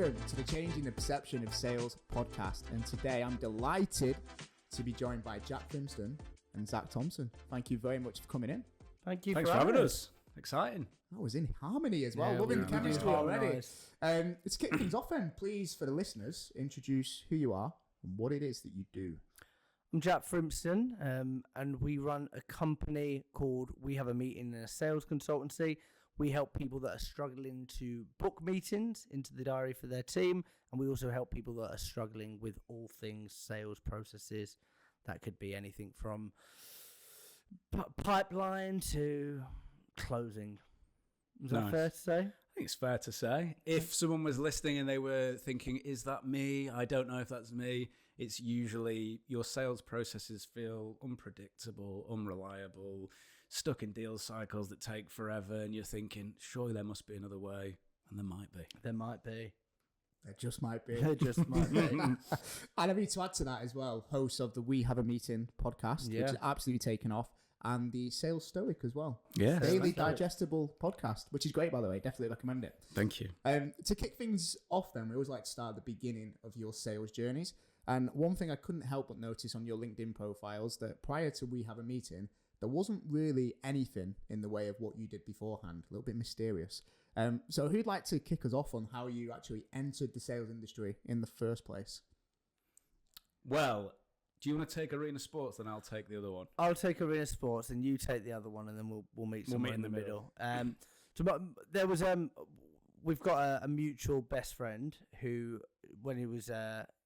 Welcome to the Changing the Perception of Sales podcast. And today I'm delighted to be joined by Jack Frimston and Zac Thompson. Thank you very much for coming in. Thanks for having us. Exciting. That was in harmony as well. Yeah, Loving the chemistry already. Nice. Let's kick things off then. Please, for the listeners, introduce who you are and what it is that you do. I'm Jack Frimston, and we run a company called We Have a Meeting in a Sales Consultancy. We help people that are struggling to book meetings into the diary for their team, and we also help people that are struggling with all things sales processes. That could be anything from pipeline to closing. Is that fair to say? I think it's fair to say. If someone was listening and they were thinking, is that me? I don't know if that's me. It's usually your sales processes feel unpredictable, unreliable, stuck in deal cycles that take forever, and you're thinking, surely there must be another way, and there might be. There might be. There just might be. There just might be. And I need to add to that as well, host of the We Have a Meeting podcast, which is absolutely taken off, and the Sales Stoic as well. Yes. Daily digestible podcast, which is great, by the way. Definitely recommend it. Thank you. To kick things off then, we always like to start at the beginning of your sales journeys. And one thing I couldn't help but notice on your LinkedIn profiles that prior to We Have a Meeting, there wasn't really anything in the way of what you did beforehand. A little bit mysterious. So who'd like to kick us off on how you actually entered the sales industry in the first place? Well, do you want to take Arena Sports, then I'll take the other one? I'll take Arena Sports, and you take the other one, and then we'll meet somewhere in the middle. So there was we've got a mutual best friend who, when he was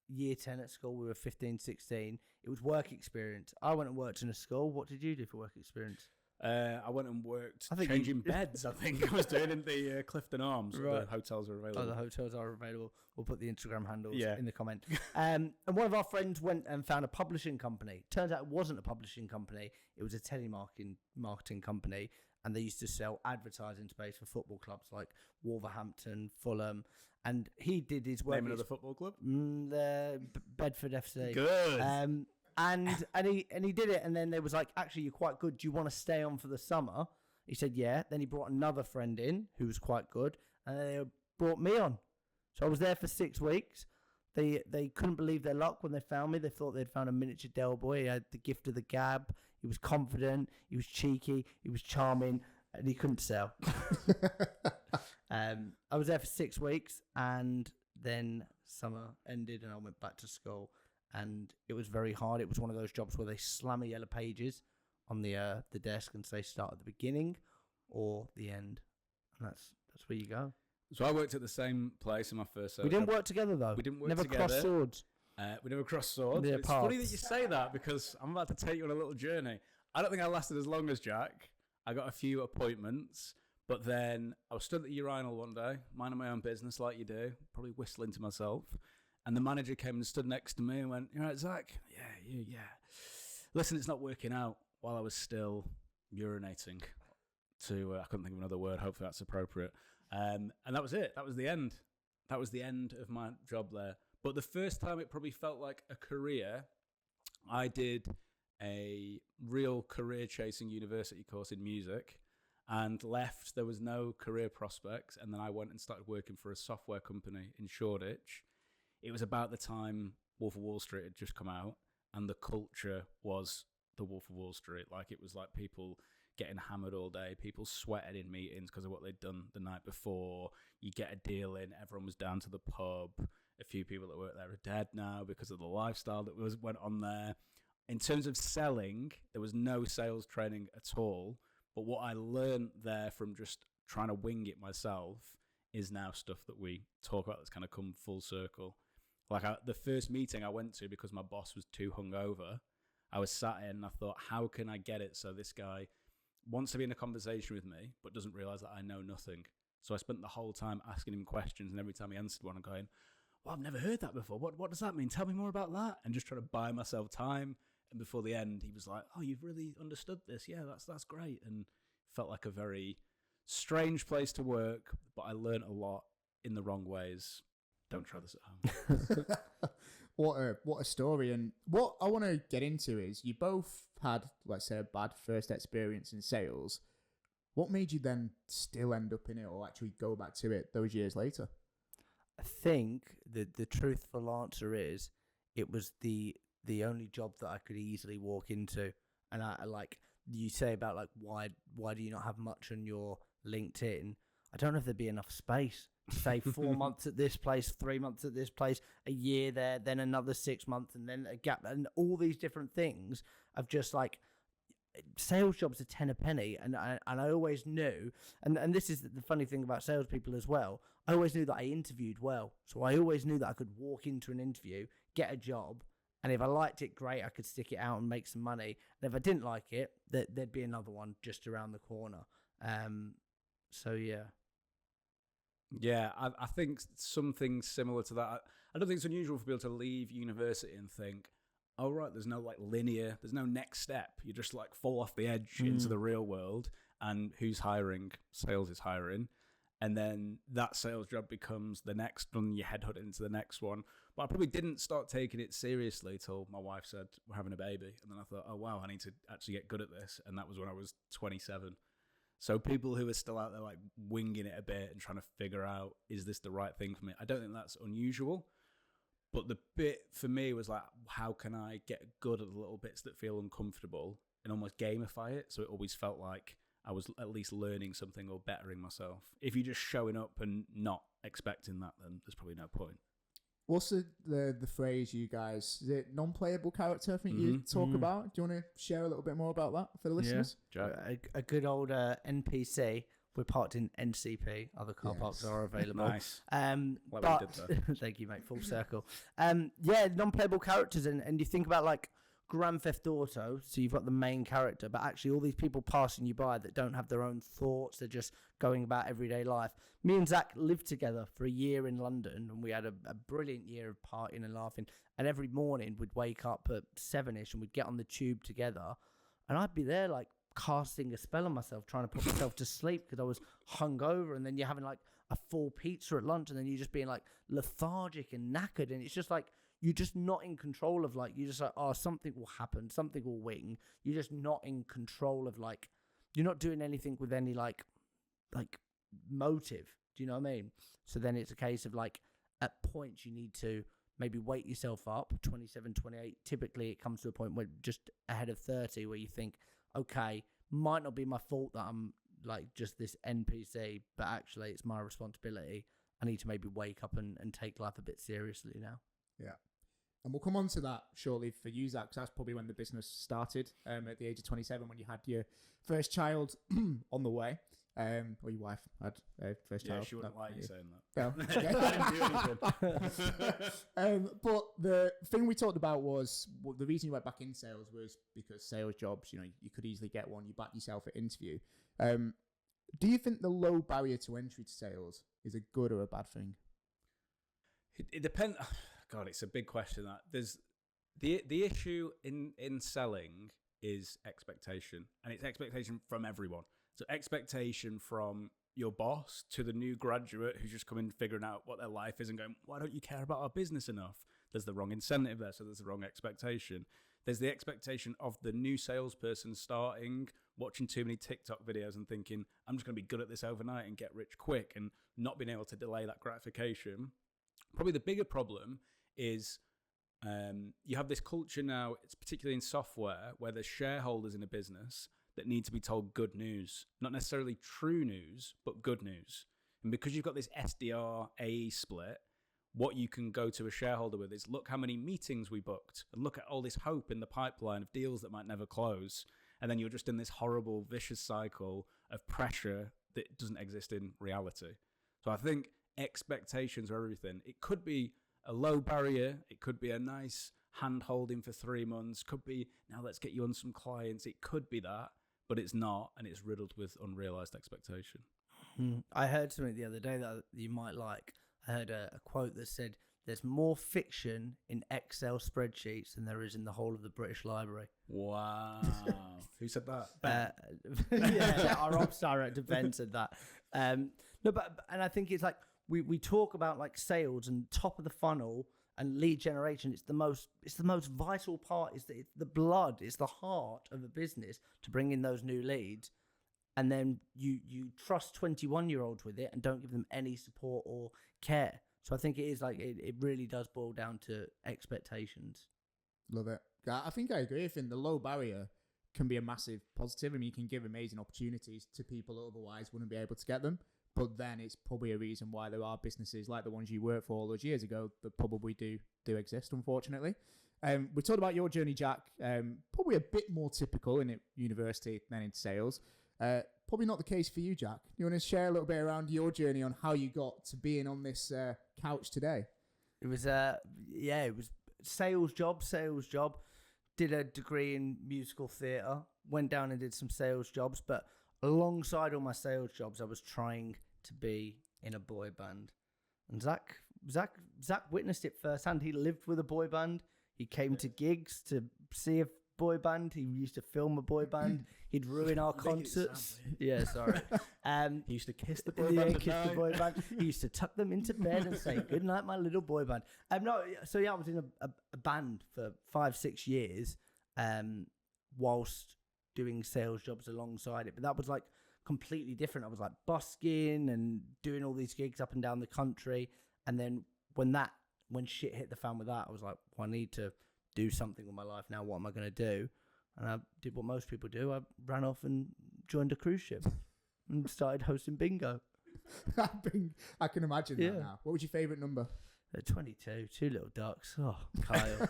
year 10 at school, we were 15, 16. It was work experience. I went and worked in a school. What did you do for work experience? I went and worked changing beds, I think I was doing in the Clifton Arms. Right. The hotels are available. Oh, the hotels are available. We'll put the Instagram handles in the comment. And one of our friends went and found a publishing company. Turns out it wasn't a publishing company. It was a telemarketing company. And they used to sell advertising space for football clubs like Wolverhampton, Fulham. And he did his work. Name another football club? The Bedford FC. Good. And he did it, and then they was like, actually, you're quite good. Do you want to stay on for the summer? He said, yeah. Then he brought another friend in who was quite good, and they brought me on. So I was there for 6 weeks. They couldn't believe their luck when they found me. They thought they'd found a miniature Del Boy. He had the gift of the gab. He was confident. He was cheeky. He was charming, and he couldn't sell. I was there for 6 weeks, and then summer ended, and I went back to school. And it was very hard. It was one of those jobs where they slam a yellow pages on the desk and say start at the beginning or the end. And that's where you go. So I worked at the same place in my first sales We didn't work together, though. We didn't work together. Never crossed swords. We never crossed swords. It's funny that you say that because I'm about to take you on a little journey. I don't think I lasted as long as Jack. I got a few appointments, but then I was stood at the urinal one day, minding my own business like you do, probably whistling to myself. And the manager came and stood next to me and went, "You all right, Zac?" Yeah. Listen, it's not working out, while I was still urinating. I couldn't think of another word. Hopefully that's appropriate. And that was it. That was the end. That was the end of my job there. But the first time it probably felt like a career, I did a real career-chasing university course in music and left. There was no career prospects. And then I went and started working for a software company in Shoreditch. It was about the time Wolf of Wall Street had just come out, and the culture was the Wolf of Wall Street. Like, it was like people getting hammered all day, people sweating in meetings because of what they'd done the night before. You get a deal in, everyone was down to the pub. A few people that work there are dead now because of the lifestyle that went on there. In terms of selling, there was no sales training at all. But what I learned there from just trying to wing it myself is now stuff that we talk about that's kind of come full circle. Like the first meeting I went to, because my boss was too hungover, I was sat in and I thought, how can I get it so this guy wants to be in a conversation with me but doesn't realise that I know nothing? So I spent the whole time asking him questions, and every time he answered one, I'm going, well, I've never heard that before. What does that mean? Tell me more about that. And just trying to buy myself time. And before the end, he was like, oh, you've really understood this. Yeah, that's great. And felt like a very strange place to work, but I learned a lot in the wrong ways. Don't try this at home. What a story. And what I want to get into is you both had, let's say, a bad first experience in sales. What made you then still end up in it or actually go back to it those years later? I think the truthful answer is it was the only job that I could easily walk into. And I like you say about like why do you not have much on your LinkedIn? I don't know if there'd be enough space to say 4 months at this place, 3 months at this place, a year there, then another 6 months, and then a gap, and all these different things of just like sales jobs are 10 a penny. And I always knew, and this is the funny thing about salespeople as well, I always knew that I interviewed well. So I always knew that I could walk into an interview, get a job, and if I liked it, great, I could stick it out and make some money. And if I didn't like it, there'd be another one just around the corner. So yeah. Yeah, I think something similar to that. I don't think it's unusual for people to leave university and think, oh, right, there's no like linear, there's no next step. You just like fall off the edge into the real world. And who's hiring? Sales is hiring. And then that sales job becomes the next one, you headhunt into the next one. But I probably didn't start taking it seriously till my wife said, we're having a baby. And then I thought, oh, wow, I need to actually get good at this. And that was when I was 27. So people who are still out there like winging it a bit and trying to figure out, is this the right thing for me? I don't think that's unusual. But the bit for me was like, how can I get good at the little bits that feel uncomfortable and almost gamify it? So it always felt like I was at least learning something or bettering myself. If you're just showing up and not expecting that, then there's probably no point. What's the phrase you guys, is it non-playable character I think you talk about? Do you want to share a little bit more about that for the listeners? Yeah. A good old NPC. We're parked in NCP. Other car parks are available. Nice. But thank you, mate. Full circle. Yeah, non-playable characters, and you think about like Grand Theft Auto. So you've got the main character, but actually all these people passing you by that don't have their own thoughts. They're just going about everyday life. Me and Zach lived together for a year in London, and we had a brilliant year of partying and laughing. And every morning we'd wake up at 7ish and we'd get on the tube together, and I'd be there like casting a spell on myself, trying to put myself to sleep because I was hungover. And then you're having like a full pizza at lunch, and then you're just being like lethargic and knackered, and it's just like you're just not in control of like, you're just like, oh, something will happen, something will wing. You're just not in control of like, you're not doing anything with any like motive. Do you know what I mean? So then it's a case of like, at points you need to maybe wake yourself up. 27, 28, typically it comes to a point where just ahead of 30 where you think, okay, might not be my fault that I'm like just this NPC, but actually it's my responsibility. I need to maybe wake up and take life a bit seriously now. Yeah. And we'll come on to that shortly for you, Zach, because that's probably when the business started, at the age of 27, when you had your first child on the way. Or your wife had first child. Yeah, she wouldn't like you saying that. No. But the thing we talked about was, the reason you went back in sales was because sales jobs, you could easily get one. You backed yourself at interview. Do you think the low barrier to entry to sales is a good or a bad thing? It depends. God, it's a big question. That there's the issue in selling is expectation, and it's expectation from everyone. So expectation from your boss to the new graduate who's just coming figuring out what their life is and going, why don't you care about our business enough? There's the wrong incentive there, so there's the wrong expectation. There's the expectation of the new salesperson starting, watching too many TikTok videos and thinking, I'm just going to be good at this overnight and get rich quick, and not being able to delay that gratification. Probably the bigger problem is you have this culture now, it's particularly in software, where there's shareholders in a business that need to be told good news, not necessarily true news, but good news. And because you've got this SDR AE split, what you can go to a shareholder with is, look how many meetings we booked, and look at all this hope in the pipeline of deals that might never close. And then you're just in this horrible, vicious cycle of pressure that doesn't exist in reality. So I think expectations are everything. It could be a low barrier. It could be a nice hand holding for 3 months. Could be, now let's get you on some clients. It could be that, but it's not, and it's riddled with unrealized expectation. I heard something the other day that you might like. I heard a quote that said, there's more fiction in Excel spreadsheets than there is in the whole of the British Library. Wow. Who said that? Yeah, our ops director, Ben, said that. No, but and I think it's like, we talk about like sales and top of the funnel and lead generation. It's the most vital part. It's the blood. It's the heart of a business to bring in those new leads. And then you trust 21-year-olds with it and don't give them any support or care. So I think it is like it really does boil down to expectations. Love it. I think I agree. I think the low barrier can be a massive positive. I mean, you can give amazing opportunities to people that otherwise wouldn't be able to get them. But then it's probably a reason why there are businesses like the ones you worked for all those years ago that probably do exist, unfortunately. We talked about your journey, Jack. Probably a bit more typical in university than in sales. Probably not the case for you, Jack. You want to share a little bit around your journey on how you got to being on this couch today? It was it was sales job. Did a degree in musical theatre. Went down and did some sales jobs, but alongside all my sales jobs, I was trying to be in a boy band. And Zac witnessed it firsthand. He lived with a boy band. He came to gigs to see a boy band. He used to film a boy band. He'd ruin our concerts. Yeah, sorry. He used to kiss the boy band. The boy band. He used to tuck them into bed and say, "Good night, my little boy band." I was in a band for 5-6 years, whilst doing sales jobs alongside it. But that was like completely different. I was like busking and doing all these gigs up and down the country. And then when shit hit the fan with that, I was like, well, I need to do something with my life now. What am I going to do? And I did what most people do. I ran off and joined a cruise ship and started hosting bingo. I can imagine that now. What was your favourite number? 22, two little ducks. Oh, Kyle.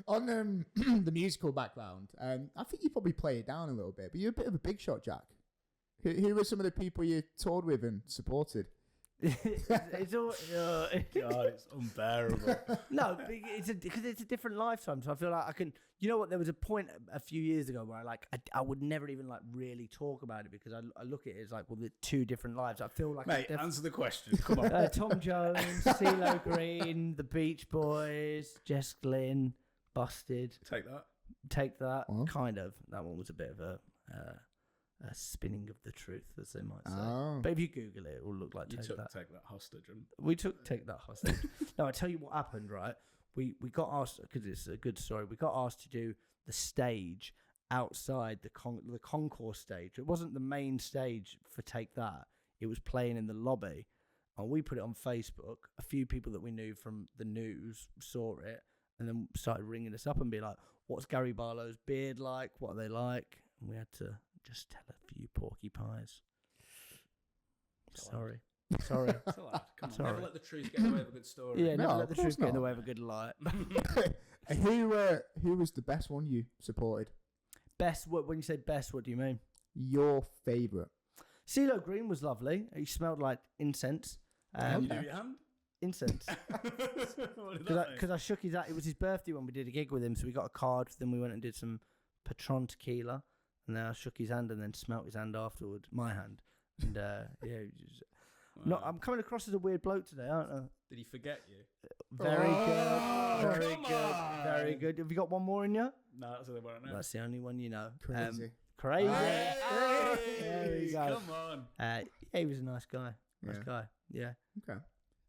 On the musical background, I think you probably play it down a little bit, but you're a bit of a big shot, Jack. Who were some of the people you toured with and supported? It's all God, it's unbearable. No, because it's a different lifetime. So I feel like I can. You know what? There was a point a few years ago where I would never even like really talk about it because I look at it as like, well, the two different lives. I feel like mate, answer the question. Come on. Tom Jones, CeeLo Green, the Beach Boys, Jess Glynn, Busted. Take that. Huh? Kind of. That one was a bit of a spinning of the truth, as they might say. Oh. But if you Google it, it will look like Take That hostage. We took Take That hostage. No, I tell you what happened, right? We got asked, because it's a good story, we got asked to do the stage outside the concourse stage. It wasn't the main stage for Take That. It was playing in the lobby. And we put it on Facebook. A few people that we knew from the news saw it and then started ringing us up and be like, what's Gary Barlow's beard like? What are they like? And we had to just tell a few porcupines. Sorry. It's all right. Come on. Sorry. Never let the truth get in the way of a good story. Yeah, never let the truth get in the way of a good lie. Who was the best one you supported? Best? When you say best, what do you mean? Your favourite? CeeLo Green was lovely. He smelled like incense. Did you do your hand? Incense. Because I shook his hand. It was his birthday when we did a gig with him, so we got a card. Then we went and did some Patron tequila. And then I shook his hand and then smelt his hand afterwards. My hand. And wow. I'm coming across as a weird bloke today, aren't I? Did he forget you? Very good. Have you got one more in you? No, that's the one I know. That's the only one you know. Crazy. There you go. Come on. He was a nice guy. Yeah. Okay.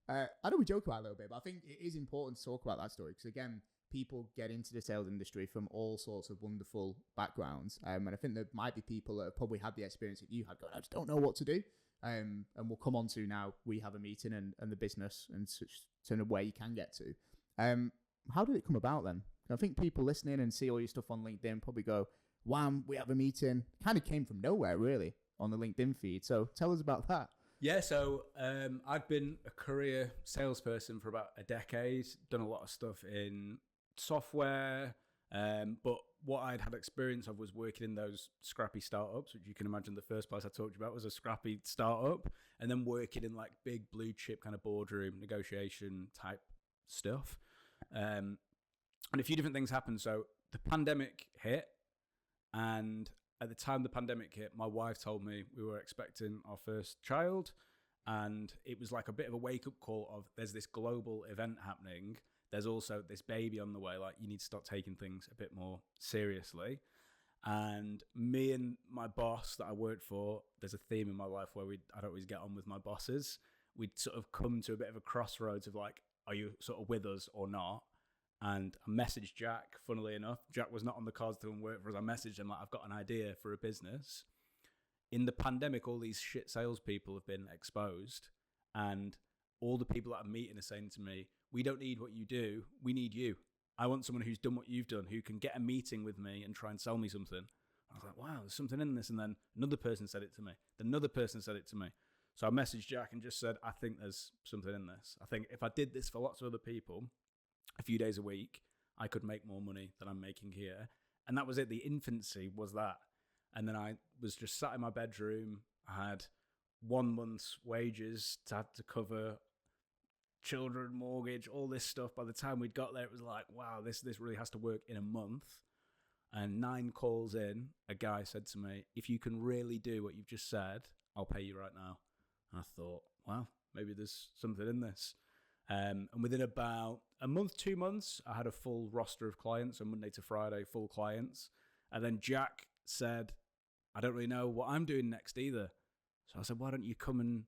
I know we joke about it a little bit, but I think it is important to talk about that story because, again, people get into the sales industry from all sorts of wonderful backgrounds. And I think there might be people that have probably had the experience that you had going, I just don't know what to do. And we'll come on to now, we have a meeting and the business and such to where you can get to. How did it come about then? I think people listening and see all your stuff on LinkedIn probably go, WHAM, we have a meeting. Kind of came from nowhere, really, on the LinkedIn feed. So tell us about that. Yeah, so I've been a career salesperson for about a decade, done a lot of stuff in software, but what I'd had experience of was working in those scrappy startups, which you can imagine the first place I talked about was a scrappy startup, and then working in like big blue chip kind of boardroom negotiation type stuff. And a few different things happened. So the pandemic hit, and at the time the pandemic hit, my wife told me we were expecting our first child, and it was like a bit of a wake-up call of there's this global event happening. There's also this baby on the way. Like, you need to start taking things a bit more seriously. And me and my boss that I worked for, there's a theme in my life where I don't always get on with my bosses. We'd sort of come to a bit of a crossroads of like, are you sort of with us or not? And I messaged Jack, funnily enough. Jack was not on the cards to come and work for us. I messaged him like, I've got an idea for a business. In the pandemic, all these shit salespeople have been exposed, and all the people that I'm meeting are saying to me, we don't need what you do, we need you. I want someone who's done what you've done, who can get a meeting with me and try and sell me something. I was like, wow, there's something in this. And then another person said it to me. Then another person said it to me. So I messaged Jack and just said, I think there's something in this. I think if I did this for lots of other people a few days a week, I could make more money than I'm making here. And that was it. The infancy was that. And then I was just sat in my bedroom. I had 1 month's wages to cover children, mortgage, all this stuff. By the time we'd got there, it was like, wow, this really has to work in a month. And 9 calls in, a guy said to me, if you can really do what you've just said, I'll pay you right now. And I thought, wow, maybe there's something in this. And within about a month, 2 months, I had a full roster of clients, so Monday to Friday, full clients. And then Jack said, I don't really know what I'm doing next either. So I said, why don't you come and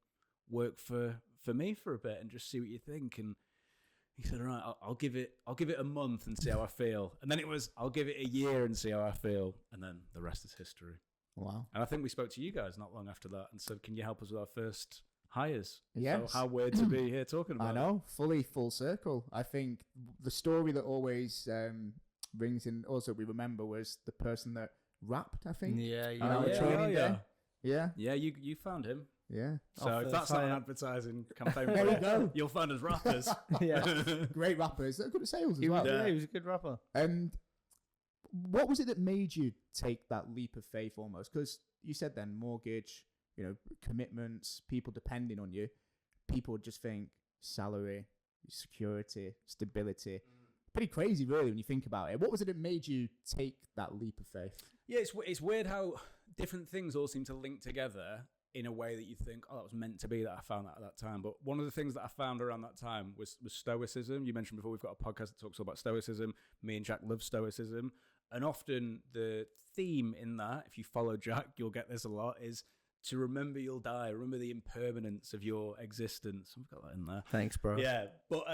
work for me for a bit and just see what you think? And he said, all right, I'll give it a month and see how I feel. And then it was, I'll give it a year and see how I feel. And then the rest is history. Wow. And I think we spoke to you guys not long after that and said, can you help us with our first hires? Yes. So how weird to be here talking about I know, fully full circle. I think the story that always rings in, also we remember, was the person that rapped, I think. Yeah, Yeah, you found him. Yeah. So if that's not an advertising campaign, there you go. You'll find us rappers. Yeah. Great rappers. They're good at sales as well. Yeah, he was a good rapper. And what was it that made you take that leap of faith almost? Because you said then mortgage, commitments, people depending on you. People just think salary, security, stability. Pretty crazy, really, when you think about it. What was it that made you take that leap of faith? Yeah, it's weird how different things all seem to link together in a way that you think, oh, that was meant to be, that I found that at that time. But one of the things that I found around that time was stoicism. You mentioned before, we've got a podcast that talks all about stoicism. Me and Jack love stoicism. And often the theme in that, if you follow Jack, you'll get this a lot, is to remember you'll die. Remember the impermanence of your existence. We've got that in there. Thanks, bro. Yeah. But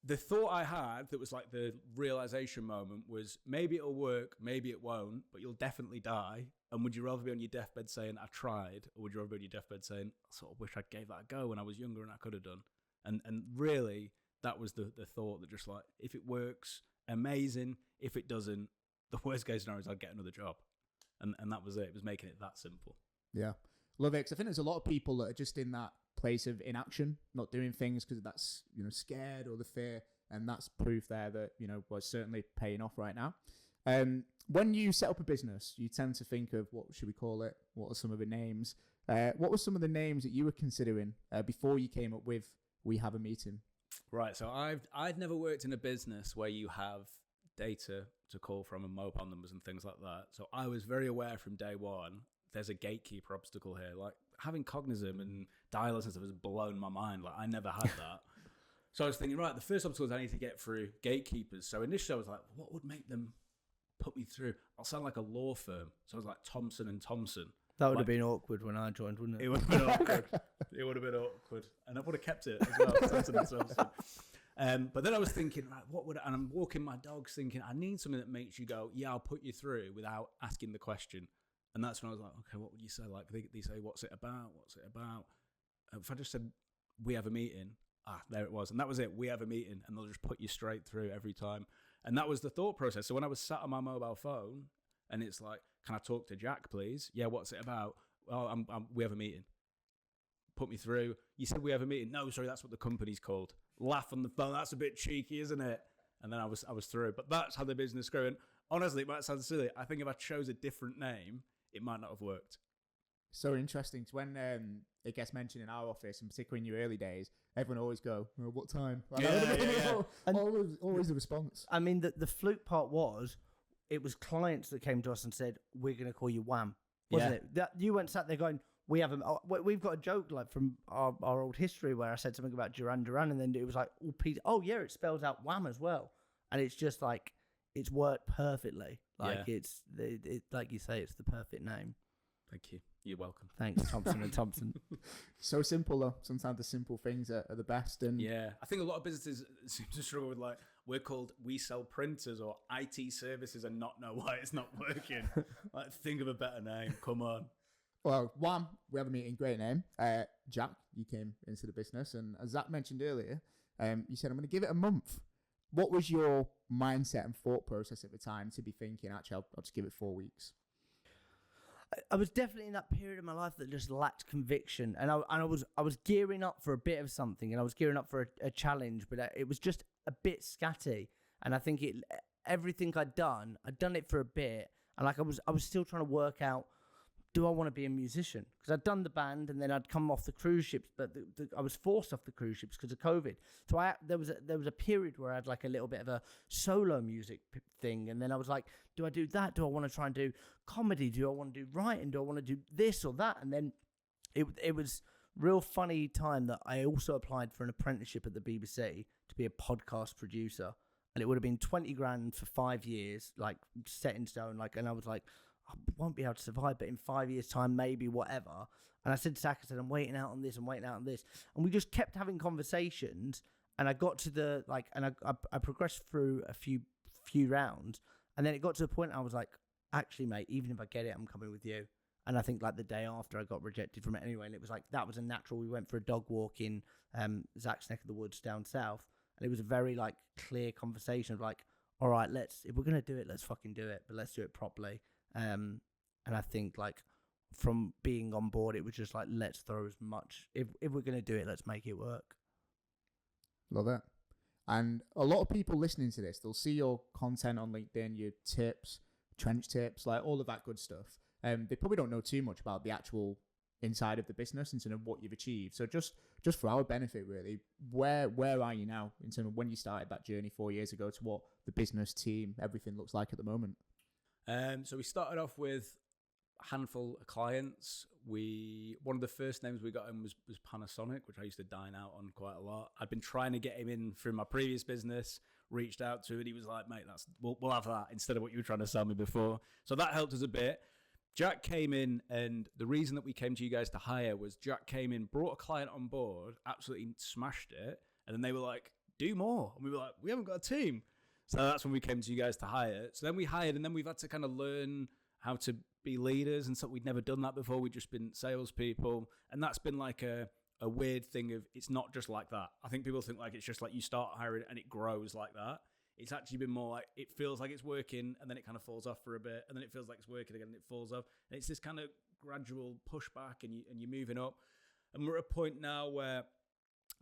the thought I had that was like the realization moment was, maybe it'll work, maybe it won't, but you'll definitely die. And would you rather be on your deathbed saying, I tried? Or would you rather be on your deathbed saying, I sort of wish I gave that a go when I was younger and I could have done? And really, that was the thought, that just like, if it works, amazing. If it doesn't, the worst case scenario is I'd get another job. And that was it. It was making it that simple. Yeah. Love it. 'Cause I think there's a lot of people that are just in that place of inaction, not doing things because that's, scared, or the fear. And that's proof there that, was certainly paying off right now. When you set up a business, you tend to think of, what should we call it? What are some of the names? What were some of the names that you were considering before you came up with We Have a Meeting? Right. So I'd never worked in a business where you have data to call from and mobile numbers and things like that. So I was very aware from day one, there's a gatekeeper obstacle here. Like having Cognizant and dialers and stuff has blown my mind. Like I never had that. So I was thinking, right, the first obstacle is I need to get through gatekeepers. So initially I was like, what would make them put me through? I'll sound like a law firm. So I was like Thompson and Thompson. That would have been awkward when I joined, wouldn't it? It would have been awkward. It would have been awkward. And I would have kept it as well. Thompson and Thompson. But then I was thinking, right, and I'm walking my dogs thinking, I need something that makes you go, yeah, I'll put you through without asking the question. And that's when I was like, okay, what would you say? Like, they say, what's it about? What's it about? If I just said, we have a meeting, there it was. And that was it. We have a meeting. And they'll just put you straight through every time. And that was the thought process. So when I was sat on my mobile phone and it's like, can I talk to Jack, please? Yeah, what's it about? Oh, we have a meeting. Put me through. You said we have a meeting. No, sorry, that's what the company's called. Laugh on the phone. That's a bit cheeky, isn't it? And then I was through. But that's how the business grew. And honestly, it might sound silly. I think if I chose a different name, it might not have worked. So interesting. When it gets mentioned in our office, and particularly in your early days, everyone always go, well, what time? Yeah. Always the response. I mean, the fluke part was, it was clients that came to us and said, we're going to call you WHAM. Wasn't it? That you went sat there going, we've got a joke like from our old history where I said something about Duran Duran, and then it was like, it spells out WHAM as well. And it's just like, it's worked perfectly. Like it's like you say, it's the perfect name. Thank you. You're welcome. Thanks, Thompson and Thompson. So simple though. Sometimes the simple things are the best. And yeah, I think a lot of businesses seem to struggle with, like, we sell printers or IT services and not know why it's not working. Like, think of a better name. Come on. Well, WHAM, we have a meeting, great name. Jack, you came into the business, and as Zac mentioned earlier, you said, I'm going to give it a month. What was your mindset and thought process at the time to be thinking, actually, I'll just give it 4 weeks? I was definitely in that period of my life that just lacked conviction, and I was gearing up for a bit of something, and I was gearing up for a challenge, but it was just a bit scatty. And I think everything I'd done it for a bit, and like I was still trying to work out, do I want to be a musician? Because I'd done the band, and then I'd come off the cruise ships, but I was forced off the cruise ships because of COVID. So there was a period where I had like a little bit of a solo music thing, and then I was like, do I do that? Do I want to try and do comedy? Do I want to do writing? Do I want to do this or that? And then it was real funny time that I also applied for an apprenticeship at the BBC to be a podcast producer, and it would have been 20 grand for 5 years, like set in stone. Like, and I was like, I won't be able to survive, but in 5 years' time, maybe, whatever. And I said to Zac, I said, I'm waiting out on this, I'm waiting out on this. And we just kept having conversations, and I got to I progressed through a few rounds, and then it got to the point I was like, actually, mate, even if I get it, I'm coming with you. And I think like the day after I got rejected from it anyway, and it was like, that was a natural. We went for a dog walk in Zac's neck of the woods down south, and it was a very like clear conversation of like, all right, if we're going to do it, let's fucking do it, but let's do it properly. And I think like from being on board, it was just like, let's throw as much, if we're going to do it, let's make it work. Love it. And a lot of people listening to this, they'll see your content on LinkedIn, your tips, trench tips, like all of that good stuff. They probably don't know too much about the actual inside of the business in terms of what you've achieved. So just for our benefit, really, where are you now in terms of when you started that journey 4 years ago to what the business team, everything looks like at the moment? So we started off with a handful of clients. One of the first names we got in was Panasonic, which I used to dine out on quite a lot. I'd been trying to get him in through my previous business, reached out to him, and he was like, mate, we'll have that instead of what you were trying to sell me before. So that helped us a bit. Jack came in, and the reason that we came to you guys to hire was Jack came in, brought a client on board, absolutely smashed it, and then they were like, do more. And we were like, we haven't got a team. So that's when we came to you guys to hire. So then we hired, and then we've had to kind of learn how to be leaders, and so we'd never done that before. We'd just been salespeople, and that's been like a weird thing of, it's not just like that. I think people think like it's just like you start hiring and it grows like that. It's actually been more like, it feels like it's working, and then it kind of falls off for a bit, and then it feels like it's working again, and it falls off. And it's this kind of gradual pushback, and you're moving up. And we're at a point now where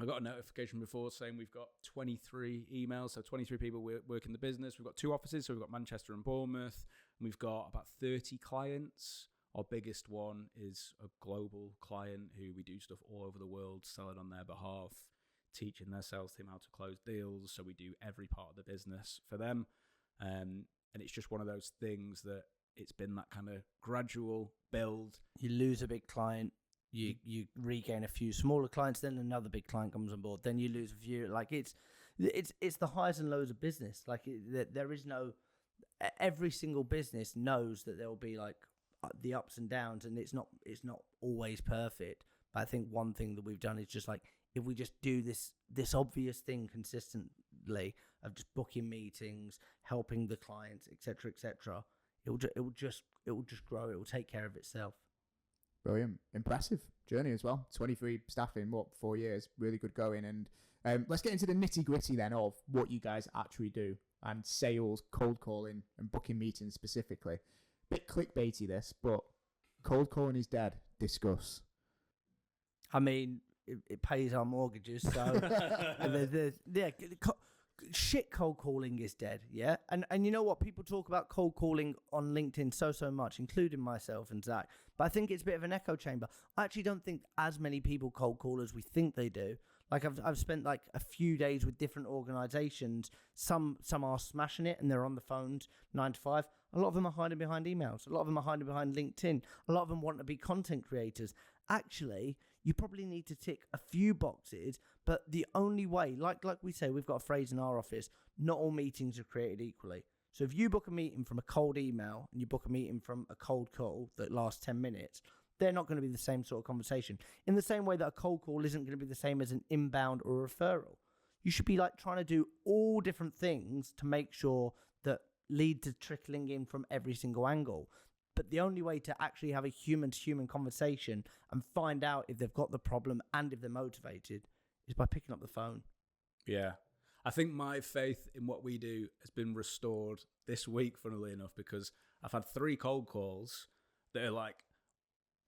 I got a notification before saying we've got 23 emails, so 23 people work in the business. We've got 2 offices, so we've got Manchester and Bournemouth. And we've got about 30 clients. Our biggest one is a global client who we do stuff all over the world, selling on their behalf, teaching their sales team how to close deals. So we do every part of the business for them. And it's just one of those things that it's been that kind of gradual build. You lose a big client. You regain a few smaller clients, then another big client comes on board, then you lose a few. Like it's the highs and lows of business. Like there is no, every single business knows that there will be like the ups and downs, and it's not always perfect. But I think one thing that we've done is just like, if we just do this obvious thing consistently of just booking meetings, helping the clients, etc., it will just grow. It will take care of itself. Brilliant. Impressive journey as well. 23 staff in, 4 years? Really good going. And let's get into the nitty gritty then of what you guys actually do, and sales, cold calling, and booking meetings specifically. Bit clickbaity this, but cold calling is dead. Discuss. I mean, it pays our mortgages, so shit, cold calling is dead, yeah? And you know what? People talk about cold calling on LinkedIn so much, including myself and Zac, but I think it's a bit of an echo chamber. I actually don't think as many people cold call as we think they do. Like I've spent like a few days with different organizations. Some are smashing it and they're on the phones 9 to 5. A lot of them are hiding behind emails. A lot of them are hiding behind LinkedIn. A lot of them want to be content creators. Actually, you probably need to tick a few boxes, but the only way, like we say, we've got a phrase in our office, not all meetings are created equally. So if you book a meeting from a cold email and you book a meeting from a cold call that lasts 10 minutes, they're not going to be the same sort of conversation. In the same way that a cold call isn't going to be the same as an inbound or a referral. You should be like trying to do all different things to make sure that leads are trickling in from every single angle. But the only way to actually have a human-to-human conversation and find out if they've got the problem and if they're motivated is by picking up the phone. Yeah. I think my faith in what we do has been restored this week, funnily enough, because I've had 3 cold calls that are like,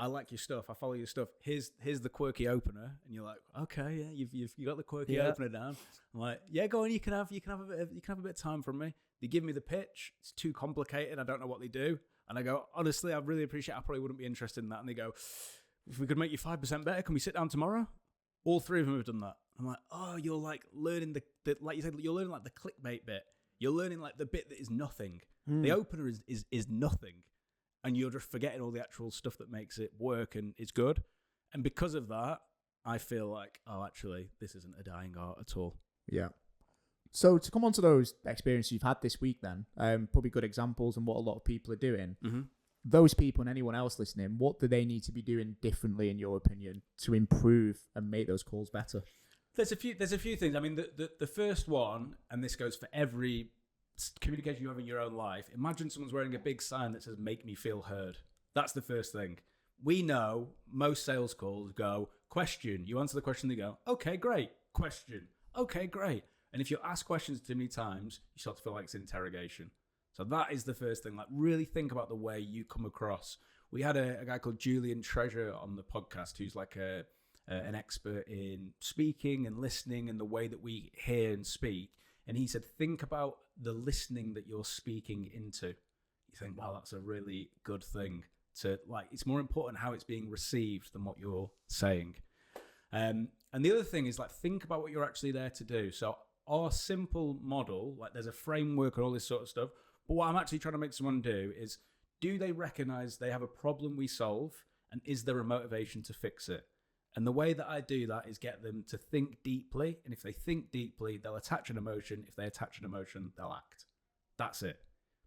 I like your stuff. I follow your stuff. Here's the quirky opener, and you're like, okay, yeah, you've got the quirky opener down. I'm like, yeah, go on. You can have a bit of time from me. They give me the pitch. It's too complicated. I don't know what they do, and I go, honestly, I really appreciate. I probably wouldn't be interested in that. And they go, if we could make you 5% better, can we sit down tomorrow? All 3 of them have done that. I'm like, oh, you're like learning the like you said, you're learning like the clickbait bit. You're learning like the bit that is nothing. The opener is nothing. And you're just forgetting all the actual stuff that makes it work and is good. And because of that, I feel like, oh, actually, this isn't a dying art at all. Yeah. So to come on to those experiences you've had this week then, probably good examples and what a lot of people are doing. Mm-hmm. Those people and anyone else listening, what do they need to be doing differently, in your opinion, to improve and make those calls better? There's a few things. I mean, the first one, and this goes for every communication you have in your own life. Imagine someone's wearing a big sign that says "Make me feel heard." That's the first thing. We know most sales calls go question. You answer the question, they go, "Okay, great." Question. Okay, great. And if you ask questions too many times, you start to feel like it's interrogation. So that is the first thing. Like, really think about the way you come across. We had a guy called Julian Treasure on the podcast, who's like an expert in speaking and listening and the way that we hear and speak. And he said, think about the listening that you're speaking into. You think, wow, that's a really good thing to like. It's more important how it's being received than what you're saying. And the other thing is, like, think about what you're actually there to do. So our simple model, like, there's a framework and all this sort of stuff. But what I'm actually trying to make someone do is, do they recognize they have a problem we solve? And is there a motivation to fix it? And the way that I do that is get them to think deeply. And if they think deeply, they'll attach an emotion. If they attach an emotion, they'll act. That's it.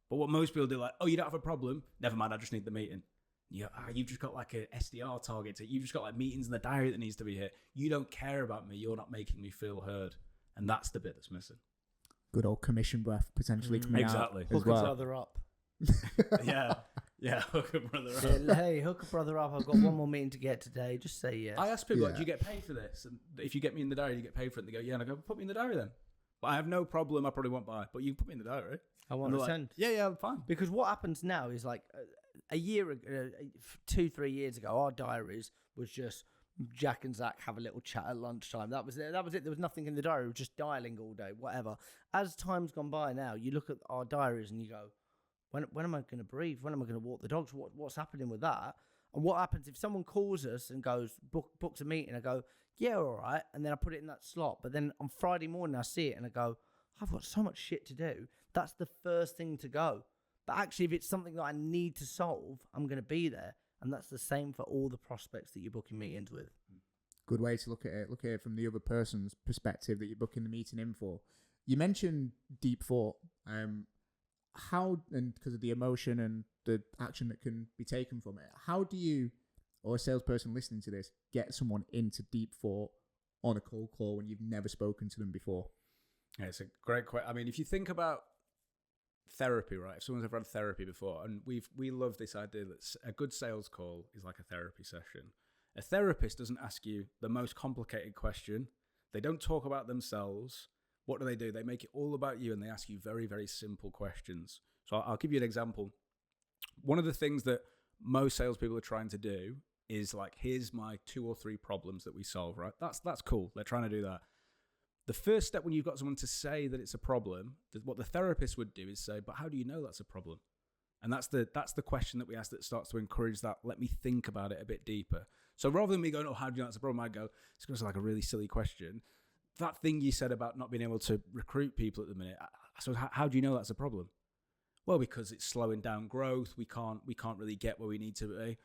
But what most people do, like, oh, you don't have a problem? Never mind, I just need the meeting. You've just got like a SDR target. You've just got like meetings in the diary that needs to be hit. You don't care about me. You're not making me feel heard. And that's the bit that's missing. Good old commission breath potentially coming exactly. out as well. Hook a brother up. Yeah, hook a brother up. Yeah, hey, hook a brother up. I've got one more meeting to get today. Just say yes. I ask people, do you get paid for this? And if you get me in the diary, you get paid for it. And they go, yeah. And I go, put me in the diary then. But I have no problem. I probably won't buy. But you can put me in the diary. I want to send. Like, yeah, I'm fine. Because what happens now is like a year ago, 2-3 years ago, our diaries was just Jack and Zac have a little chat at lunchtime. That was it. There was nothing in the diary. It was just dialing all day, whatever. As time's gone by now, you look at our diaries and you go, when am I going to breathe? When am I going to walk the dogs? What's happening with that? And what happens if someone calls us and goes, books a meeting? I go, yeah, all right. And then I put it in that slot. But then on Friday morning, I see it and I go, I've got so much shit to do. That's the first thing to go. But actually, if it's something that I need to solve, I'm going to be there. And that's the same for all the prospects that you're booking meetings with. Good way to look at it. Look at it from the other person's perspective that you're booking the meeting in for. You mentioned deep thought. How, and because of the emotion and the action that can be taken from it, how do you, or a salesperson listening to this, get someone into deep thought on a cold call when you've never spoken to them before? Yeah, it's a great question. I mean, if you think about therapy, right? If someone's ever had therapy before, and we love this idea that a good sales call is like a therapy session. A therapist doesn't ask you the most complicated question. They don't talk about themselves. What do? They make it all about you, and they ask you very, very simple questions. So I'll give you an example. One of the things that most salespeople are trying to do is like, here's my 2 or 3 problems that we solve, right? That's cool. They're trying to do that. The first step when you've got someone to say that it's a problem, what the therapist would do is say, but how do you know that's a problem? And that's the question that we ask that starts to encourage that. Let me think about it a bit deeper. So rather than me going, oh, how do you know that's a problem? I go, it's going to sound like a really silly question. That thing you said about not being able to recruit people at the minute. So how do you know that's a problem? Well, because it's slowing down growth. We can't really get where we need to be.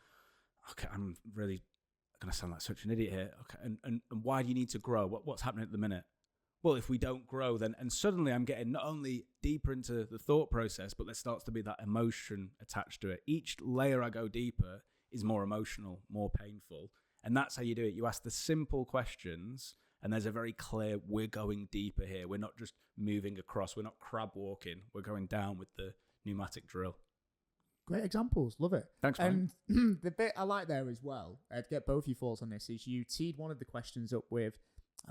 Okay, I'm really going to sound like such an idiot here. Okay, and why do you need to grow? What's happening at the minute? Well, if we don't grow, then, and suddenly I'm getting not only deeper into the thought process, but there starts to be that emotion attached to it. Each layer I go deeper is more emotional, more painful. And that's how you do it. You ask the simple questions, and there's a very clear, we're going deeper here. We're not just moving across. We're not crab walking. We're going down with the pneumatic drill. Great examples. Love it. Thanks, And the bit I like there as well, I'd get both your thoughts on this, is you teed one of the questions up with,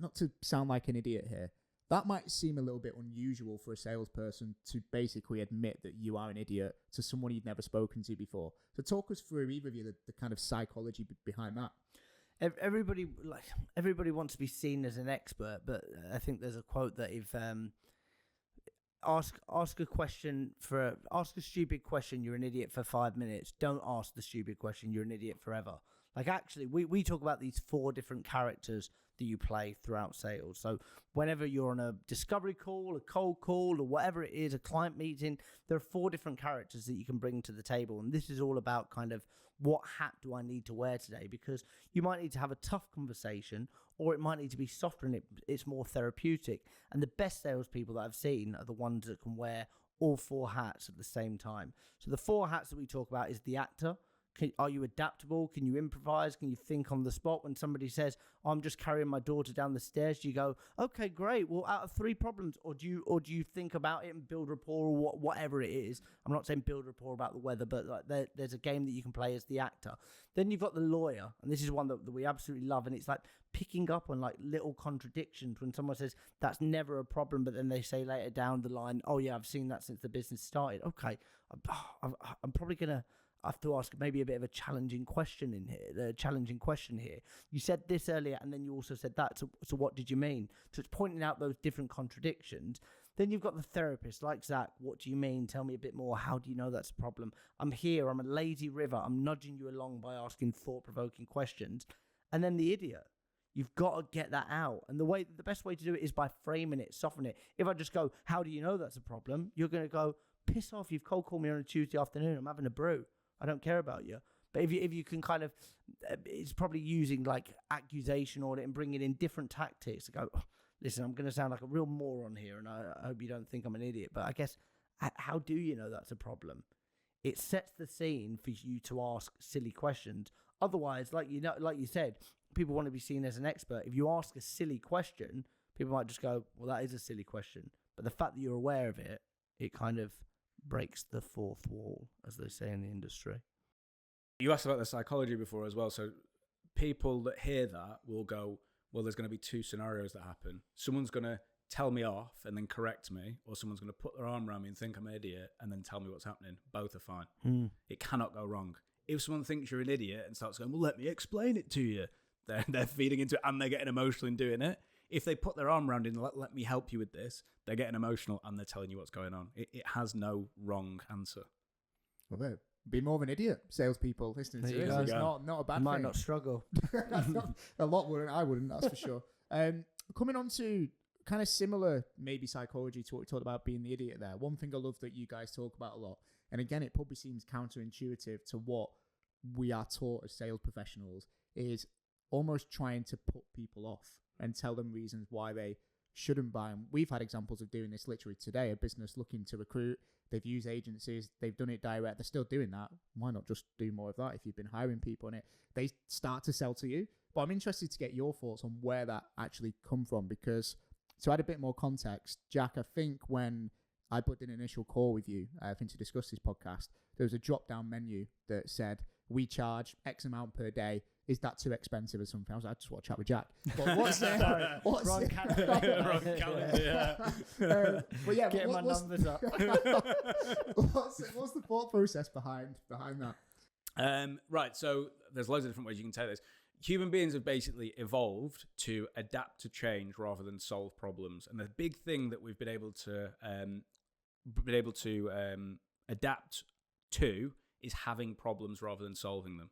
not to sound like an idiot here, that might seem a little bit unusual for a salesperson to basically admit that you are an idiot to someone you'd never spoken to before. So talk us through, either of you, the kind of psychology behind that. Everybody wants to be seen as an expert, but I think there's a quote that if ask a stupid question, you're an idiot for 5 minutes. Don't ask the stupid question, you're an idiot forever. Like, actually, we talk about these 4 different characters that you play throughout sales. So whenever you're on a discovery call, a cold call, or whatever it is, a client meeting, there are 4 different characters that you can bring to the table. And this is all about kind of, what hat do I need to wear today? Because you might need to have a tough conversation, or it might need to be softer and it's more therapeutic. And the best salespeople that I've seen are the ones that can wear all 4 hats at the same time. So the 4 hats that we talk about is the actor. Are you adaptable? Can you improvise? Can you think on the spot? When somebody says, I'm just carrying my daughter down the stairs, do you go, okay, great. Well, out of 3 problems, or do you think about it and build rapport, or whatever it is? I'm not saying build rapport about the weather, but like there's a game that you can play as the actor. Then you've got the lawyer, and this is one that we absolutely love, and it's like picking up on like little contradictions when someone says that's never a problem, but then they say later down the line, oh yeah, I've seen that since the business started. Okay, I'm probably gonna have to ask maybe a bit of a challenging question here. You said this earlier, and then you also said that. So what did you mean? So it's pointing out those different contradictions. Then you've got the therapist, like Zac. What do you mean? Tell me a bit more. How do you know that's a problem? I'm here. I'm a lazy river. I'm nudging you along by asking thought-provoking questions. And then the idiot. You've got to get that out. And the best way to do it is by framing it, softening it. If I just go, how do you know that's a problem? You're going to go, piss off. You've cold called me on a Tuesday afternoon. I'm having a brew. I don't care about you. But if you can kind of, it's probably using like accusation audit and bringing in different tactics to go, oh, listen, I'm going to sound like a real moron here, and I hope you don't think I'm an idiot. But I guess, how do you know that's a problem? It sets the scene for you to ask silly questions. Otherwise, like you said, people want to be seen as an expert. If you ask a silly question, people might just go, well, that is a silly question. But the fact that you're aware of it, it kind of breaks the 4th wall, as they say in the industry. You asked about the psychology before as well. So people that hear that will go, well, there's going to be 2 scenarios that happen. Someone's going to tell me off and then correct me, or someone's going to put their arm around me and think I'm an idiot and then tell me what's happening. Both are fine. It cannot go wrong. If someone thinks you're an idiot and starts going, well, let me explain it to you, they're feeding into it and they're getting emotional in doing it. If they put their arm around it and let me help you with this, they're getting emotional and they're telling you what's going on. It has no wrong answer. Well, be more of an idiot, salespeople listening to this. It's not a bad thing. Might not struggle. A lot wouldn't. I wouldn't, that's for sure. Coming on to kind of similar, maybe psychology to what we talked about being the idiot there. One thing I love that you guys talk about a lot, and again, it probably seems counterintuitive to what we are taught as sales professionals, is almost trying to put people off and tell them reasons why they shouldn't buy them. We've had examples of doing this literally today. A business looking to recruit, they've used agencies, they've done it direct, they're still doing that. Why not just do more of that if you've been hiring people on it? They start to sell to you. But I'm interested to get your thoughts on where that actually come from, because to add a bit more context, Jack, I think when I booked an initial call with you, I think to discuss this podcast, there was a drop-down menu that said, we charge X amount per day. Is that too expensive or something? I was like, I just want to chat with Jack. But what's wrong calendar. But yeah, getting my numbers up. What's the thought process behind that? Right, so there's loads of different ways you can take this. Human beings have basically evolved to adapt to change rather than solve problems, and the big thing that we've been able to adapt to is having problems rather than solving them.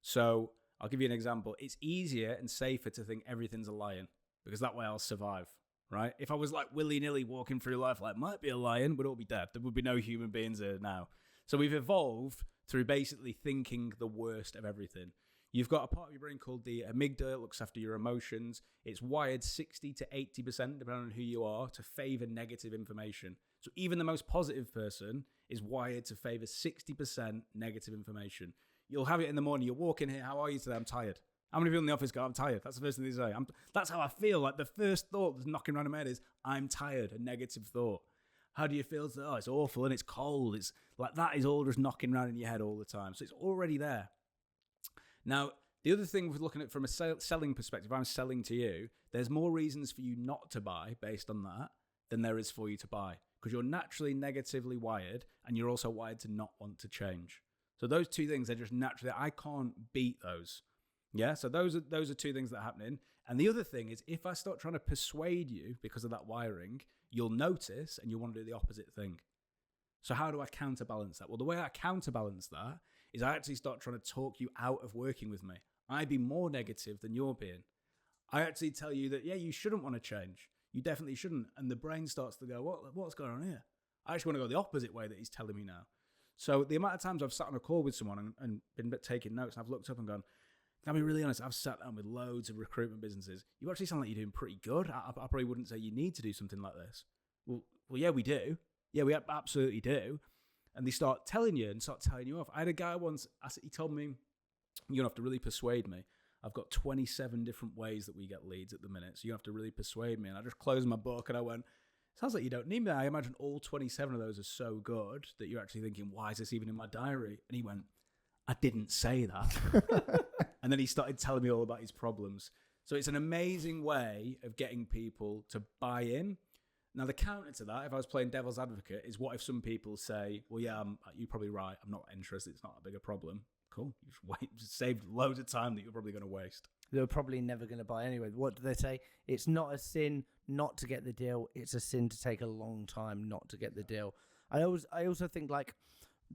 So I'll give you an example. It's easier and safer to think everything's a lion, because that way I'll survive, right? If I was like willy-nilly walking through life like, might be a lion, we'd all be dead. There would be no human beings here now. So we've evolved through basically thinking the worst of everything. You've got a part of your brain called the amygdala. It looks after your emotions. It's wired 60 to 80%, depending on who you are, to favor negative information. So even the most positive person is wired to favor 60% negative information. You'll have it in the morning. You're walking here. How are you today? I'm tired. How many people in the office go, I'm tired? That's the first thing they say. That's how I feel. Like the first thought that's knocking around in my head is, I'm tired, a negative thought. How do you feel? It's awful and it's cold. It's like that is all just knocking around in your head all the time. So it's already there. Now, the other thing with looking at it from a selling perspective, I'm selling to you, there's more reasons for you not to buy based on that than there is for you to buy, because you're naturally negatively wired and you're also wired to not want to change. So those two things are just naturally, I can't beat those. Yeah, so those are two things that are happening. And the other thing is, if I start trying to persuade you because of that wiring, you'll notice and you'll want to do the opposite thing. So how do I counterbalance that? Well, the way I counterbalance that is I actually start trying to talk you out of working with me. I be more negative than you're being. I actually tell you that, yeah, you shouldn't want to change. You definitely shouldn't. And the brain starts to go, what's going on here? I actually want to go the opposite way that he's telling me now. So the amount of times I've sat on a call with someone and been taking notes, and I've looked up and gone, can I be really honest? I've sat down with loads of recruitment businesses. You actually sound like you're doing pretty good. I probably wouldn't say you need to do something like this. Well, yeah, we do. Yeah, we absolutely do. And they start telling you and start telling you off. I had a guy once, he told me, you don't have to really persuade me. I've got 27 different ways that we get leads at the minute, so you have to really persuade me. And I just closed my book and I went, sounds like you don't need me. I imagine all 27 of those are so good that you're actually thinking, why is this even in my diary? And he went, I didn't say that. And then he started telling me all about his problems. So it's an amazing way of getting people to buy in. Now, the counter to that, if I was playing devil's advocate, is what if some people say, well, yeah, you're probably right. I'm not interested. It's not a bigger problem. Cool. You just saved loads of time that you're probably going to waste. They're probably never going to buy anyway. What do they say? It's not a sin not to get the deal. It's a sin to take a long time not to get the deal. I also think like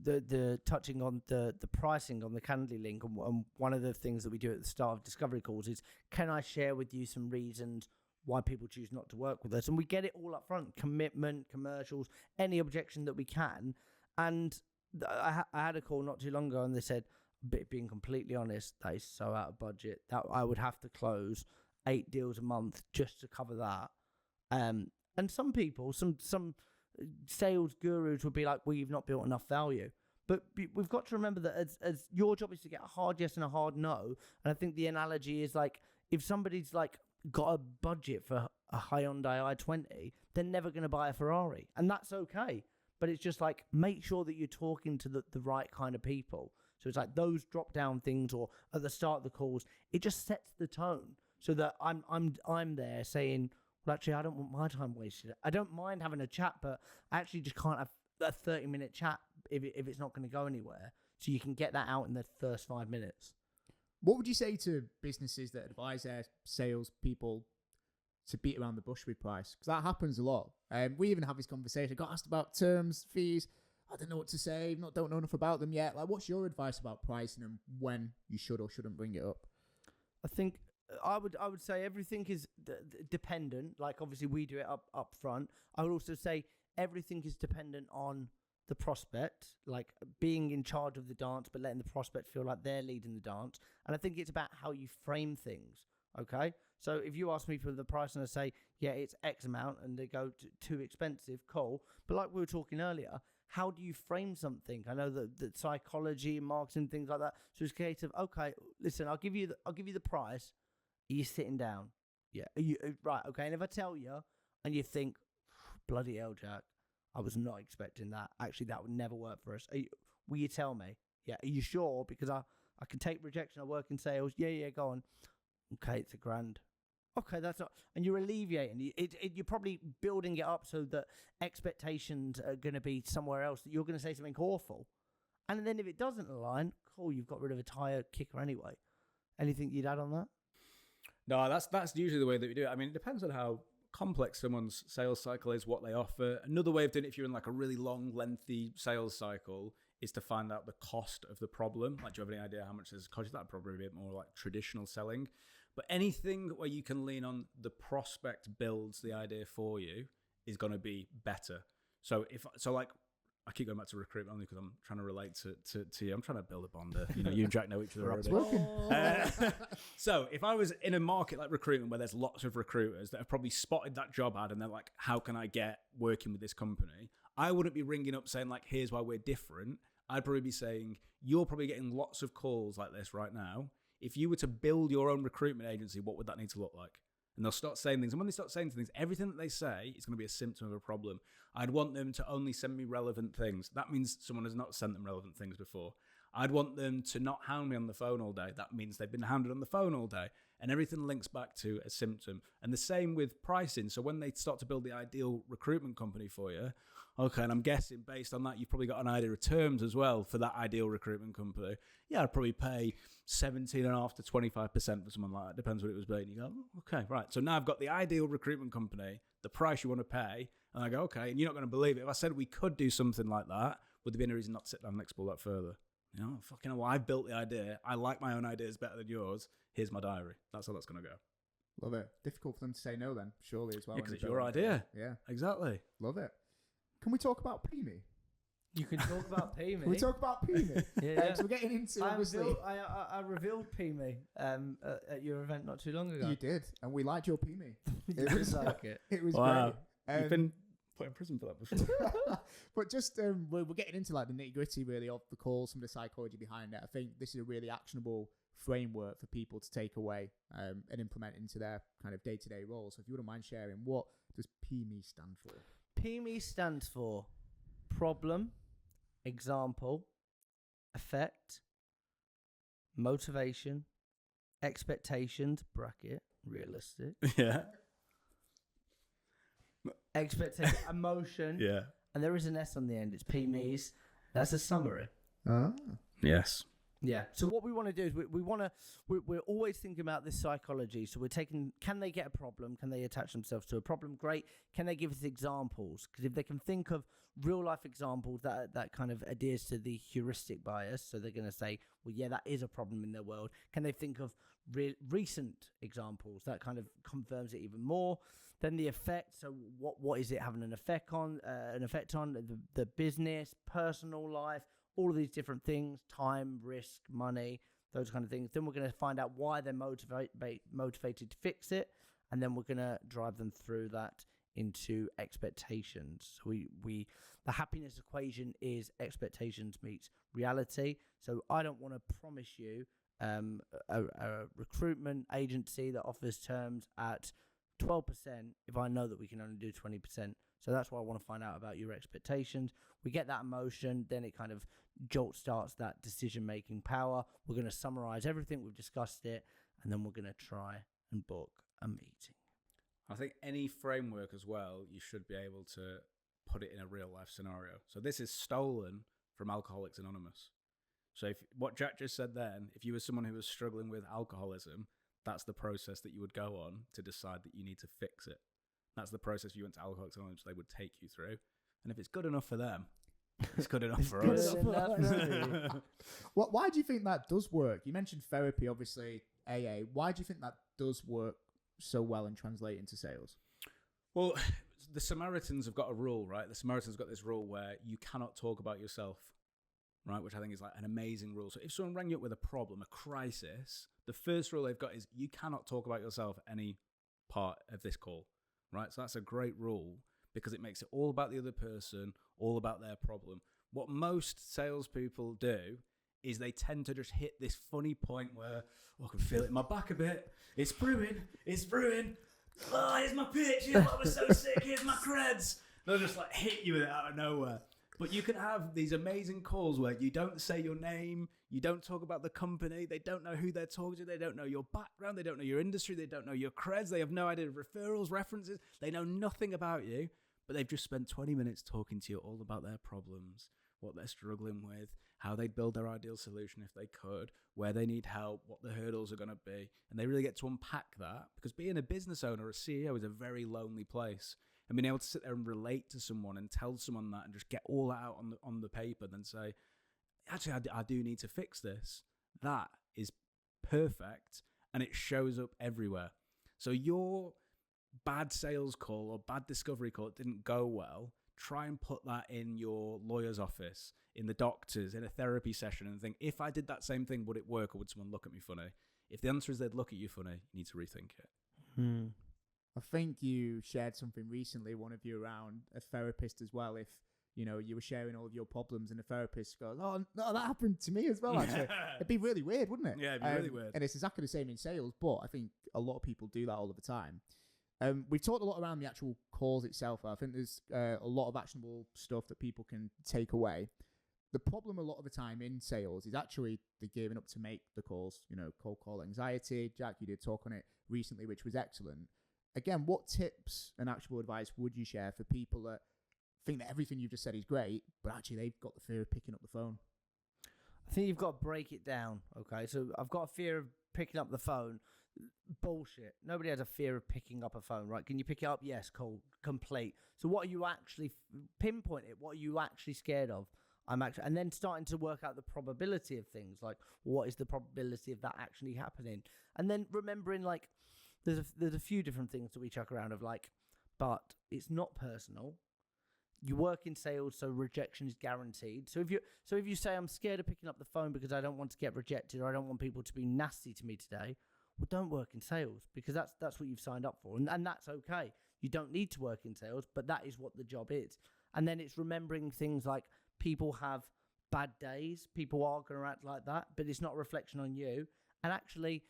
the touching on the pricing on the Calendly link, and one of the things that we do at the start of discovery calls is, can I share with you some reasons why people choose not to work with us? And we get it all up front: commitment, commercials, any objection that we can. And I had a call not too long ago, and they said, being completely honest, that is so out of budget that I would have to close 8 deals a month just to cover that. And some people, some sales gurus would be like, well, you've not built enough value. But we've got to remember that as your job is to get a hard yes and a hard no. And I think the analogy is like, if somebody's like got a budget for a Hyundai i20, they're never going to buy a Ferrari. And that's okay. But it's just like, make sure that you're talking to the right kind of people. So it's like those drop down things, or at the start of the calls, it just sets the tone so that I'm there saying, well, actually, I don't want my time wasted. I don't mind having a chat, but I actually just can't have a 30-minute chat if it's not going to go anywhere. So you can get that out in the first 5 minutes. What would you say to businesses that advise their sales people to beat around the bush with price? Because that happens a lot. We even have this conversation. I got asked about terms, fees. I don't know what to say. Don't know enough about them yet. Like, what's your advice about pricing and when you should or shouldn't bring it up? I think I would say everything is dependent. Like, obviously we do it up front. I would also say everything is dependent on the prospect, like being in charge of the dance, but letting the prospect feel like they're leading the dance. And I think it's about how you frame things. Okay. So if you ask me for the price and I say, yeah, it's X amount, and they go too expensive, cool. But like we were talking earlier, how do you frame something? I know that psychology, marketing, things like that. So it's a case of, okay, listen, I'll give you the price. Are you sitting down? Yeah. Are you right? Okay. And if I tell you, and you think, bloody hell, Jack, I was not expecting that. Actually, that would never work for us. Will you tell me? Yeah. Are you sure? Because I can take rejection. I work in sales. Yeah. Go on. Okay, it's $1,000. Okay, that's not, and you're alleviating. You're probably building it up so that expectations are going to be somewhere else, that you're going to say something awful. And then if it doesn't align, cool, you've got rid of a tire kicker anyway. Anything you'd add on that? No, that's usually the way that we do it. I mean, it depends on how complex someone's sales cycle is, what they offer. Another way of doing it, if you're in like a really long, lengthy sales cycle, is to find out the cost of the problem. Like, do you have any idea how much this costs? That'd probably be a bit more like traditional selling. But anything where you can lean on the prospect builds the idea for you is going to be better. So like, I keep going back to recruitment only because I'm trying to relate to you. I'm trying to build a bond. You and Jack know each other already. So if I was in a market like recruitment where there's lots of recruiters that have probably spotted that job ad and they're like, how can I get working with this company? I wouldn't be ringing up saying like, here's why we're different. I'd probably be saying, you're probably getting lots of calls like this right now. If you were to build your own recruitment agency, what would that need to look like? And they'll start saying things. And when they start saying things, everything that they say is going to be a symptom of a problem. I'd want them to only send me relevant things. That means someone has not sent them relevant things before. I'd want them to not hound me on the phone all day. That means they've been hounded on the phone all day. And everything links back to a symptom. And the same with pricing. So when they start to build the ideal recruitment company for you, okay, and I'm guessing based on that, you've probably got an idea of terms as well for that ideal recruitment company. Yeah, I'd probably pay 17.5% to 25% for someone like that. Depends what it was being. You go, okay, right. So now I've got the ideal recruitment company, the price you want to pay. And I go, okay, and you're not going to believe it. If I said we could do something like that, would there be any reason not to sit down and explore that further? You know, fucking hell, I've built the idea. I like my own ideas better than yours. Here's my diary. That's how that's going to go. Love it. Difficult for them to say no then, surely, as well. Yeah, because it's your idea. Yeah. Exactly. Love it. Can we talk about PME? You can talk about PME. Can we talk about PME? Yeah. So we're getting into, obviously... I revealed PME at your event not too long ago. You did, and we liked your PME. It was like it. It was wow. great. You've been put in prison for that before. But just, we're getting into like the nitty gritty really of the call, some of the psychology behind it. I think this is a really actionable framework for people to take away and implement into their kind of day-to-day role. So if you wouldn't mind sharing, what does PME stand for? PME stands for problem, example, effect, motivation, expectations, bracket, realistic. Yeah. Expectation, emotion. Yeah. And there is an S on the end. It's PMEs. That's a summary. Yes. Yeah. So what we want to do is we're always thinking about this psychology. So we're taking, can they get a problem? Can they attach themselves to a problem? Great. Can they give us examples? Because if they can think of real life examples, that kind of adheres to the heuristic bias. So they're going to say, well, yeah, that is a problem in their world. Can they think of recent examples? That kind of confirms it even more. Then the effect. So what is it having an effect on? The business, personal life, all of these different things, time, risk, money, those kind of things. Then we're going to find out why they're motivated to fix it. And then we're going to drive them through that into expectations. So the happiness equation is expectations meets reality. So I don't want to promise you a recruitment agency that offers terms at 12% if I know that we can only do 20%. So that's why I want to find out about your expectations. We get that emotion, then it kind of jolt starts that decision-making power. We're going to summarize everything, we've discussed it, and then we're going to try and book a meeting. I think any framework as well, you should be able to put it in a real-life scenario. So this is stolen from Alcoholics Anonymous. So if what Jack just said then, if you were someone who was struggling with alcoholism, that's the process that you would go on to decide that you need to fix it. That's the process you went to Alcoholics Anonymous they would take you through. And if it's good enough for them, it's good enough for us. Why do you think that does work? You mentioned therapy, obviously, AA. Why do you think that does work so well and translate into sales? Well, the Samaritans have got a rule, right? The Samaritans have got this rule where you cannot talk about yourself, right? Which I think is like an amazing rule. So if someone rang you up with a problem, a crisis, the first rule they've got is you cannot talk about yourself any part of this call, right? So that's a great rule because it makes it all about the other person, all about their problem. What most salespeople do is they tend to just hit this funny point where, I can feel it in my back a bit. It's brewing. Oh, here's my pitch. I was so sick. Here's my creds. They'll just like hit you with it out of nowhere. But you can have these amazing calls where you don't say your name, you don't talk about the company, they don't know who they're talking to, they don't know your background, they don't know your industry, they don't know your creds, they have no idea of referrals, references, they know nothing about you, but they've just spent 20 minutes talking to you all about their problems, what they're struggling with, how they'd build their ideal solution if they could, where they need help, what the hurdles are going to be, and they really get to unpack that, because being a business owner, a CEO, is a very lonely place. And being able to sit there and relate to someone and tell someone that and just get all that out on the paper, then say, actually, I do need to fix this. That is perfect, and it shows up everywhere. So your bad sales call or bad discovery call that didn't go well, try and put that in your lawyer's office, in the doctor's, in a therapy session, and think, if I did that same thing, would it work or would someone look at me funny? If the answer is they'd look at you funny, you need to rethink it. I think you shared something recently, one of you, around a therapist as well. If you know, you were sharing all of your problems and the therapist goes, oh, no, that happened to me as well, actually. It'd be really weird, wouldn't it? Yeah, it'd be really weird. And it's exactly the same in sales, but I think a lot of people do that all of the time. We've talked a lot around the actual calls itself. I think there's a lot of actionable stuff that people can take away. The problem a lot of the time in sales is actually the gearing up to make the calls, you know, cold call anxiety. Jack, you did talk on it recently, which was excellent. Again, what tips and actionable advice would you share for people that think that everything you've just said is great, but actually they've got the fear of picking up the phone? I think you've got to break it down, okay? So I've got a fear of picking up the phone. Bullshit. Nobody has a fear of picking up a phone, right? Can you pick it up? Yes, cool, complete. So what are you actually, pinpoint it, what are you actually scared of? And then starting to work out the probability of things, like what is the probability of that actually happening? And then remembering, like, there's a few different things that we chuck around of, like, but it's not personal. You work in sales, so rejection is guaranteed. So if you say, I'm scared of picking up the phone because I don't want to get rejected, or I don't want people to be nasty to me today, well, don't work in sales, because that's what you've signed up for, and that's okay. You don't need to work in sales, but that is what the job is. And then it's remembering things like people have bad days, people are going to act like that, but it's not a reflection on you. And actually,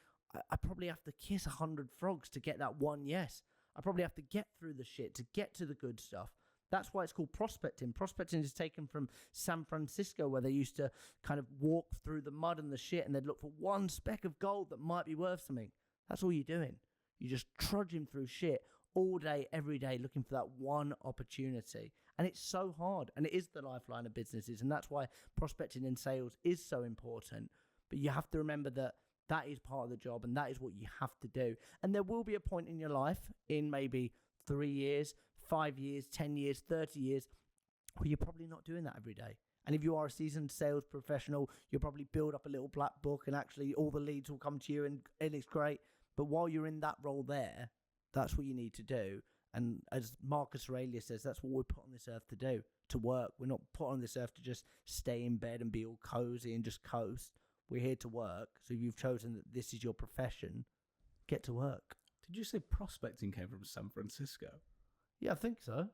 I probably have to kiss 100 frogs to get that one yes. I probably have to get through the shit to get to the good stuff. That's why it's called prospecting. Prospecting is taken from San Francisco, where they used to kind of walk through the mud and the shit, and they'd look for one speck of gold that might be worth something. That's all you're doing. You're just trudging through shit all day, every day, looking for that one opportunity. And it's so hard, and it is the lifeline of businesses, and that's why prospecting in sales is so important. But you have to remember that that is part of the job, and that is what you have to do. And there will be a point in your life, in maybe 3 years, 5 years, 10 years, 30 years, where you're probably not doing that every day. And if you are a seasoned sales professional, you'll probably build up a little black book, and actually all the leads will come to you, and it's great. But while you're in that role there, that's what you need to do. And as Marcus Aurelius says, that's what we're put on this earth to do, to work. We're not put on this earth to just stay in bed and be all cozy and just coast. We're here to work. So if you've chosen that this is your profession, get to work. Did you say prospecting came from San Francisco? Yeah, I think so.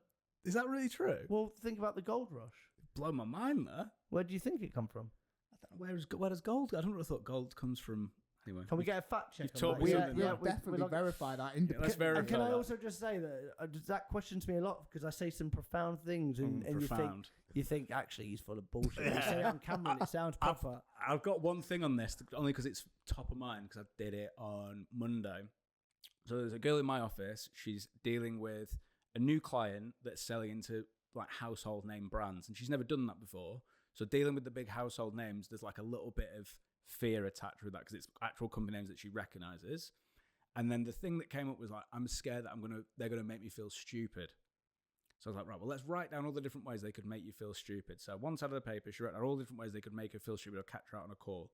Is that really true? Well, think about the gold rush. Blow my mind there. Where do you think it come from? Where does gold? I don't really thought gold comes from. Anyway, can we get a fact check? We'll definitely verify that. Let's verify. And can I also just say that Zach questions me a lot because I say some profound things, and you think actually he's full of bullshit. You say it on camera and it sounds proper. I've got one thing on this, only because it's top of mind, because I did it on Monday. So there's a girl in my office. She's dealing with a new client that's selling into like household name brands, and she's never done that before. So dealing with the big household names, there's like a little bit of fear attached with that because it's actual company names that she recognizes. And then the thing that came up was like, I'm scared that they're gonna make me feel stupid. So I was like, right, well, let's write down all the different ways they could make you feel stupid. So one side of the paper, she wrote down all the different ways they could make her feel stupid or catch her out on a call.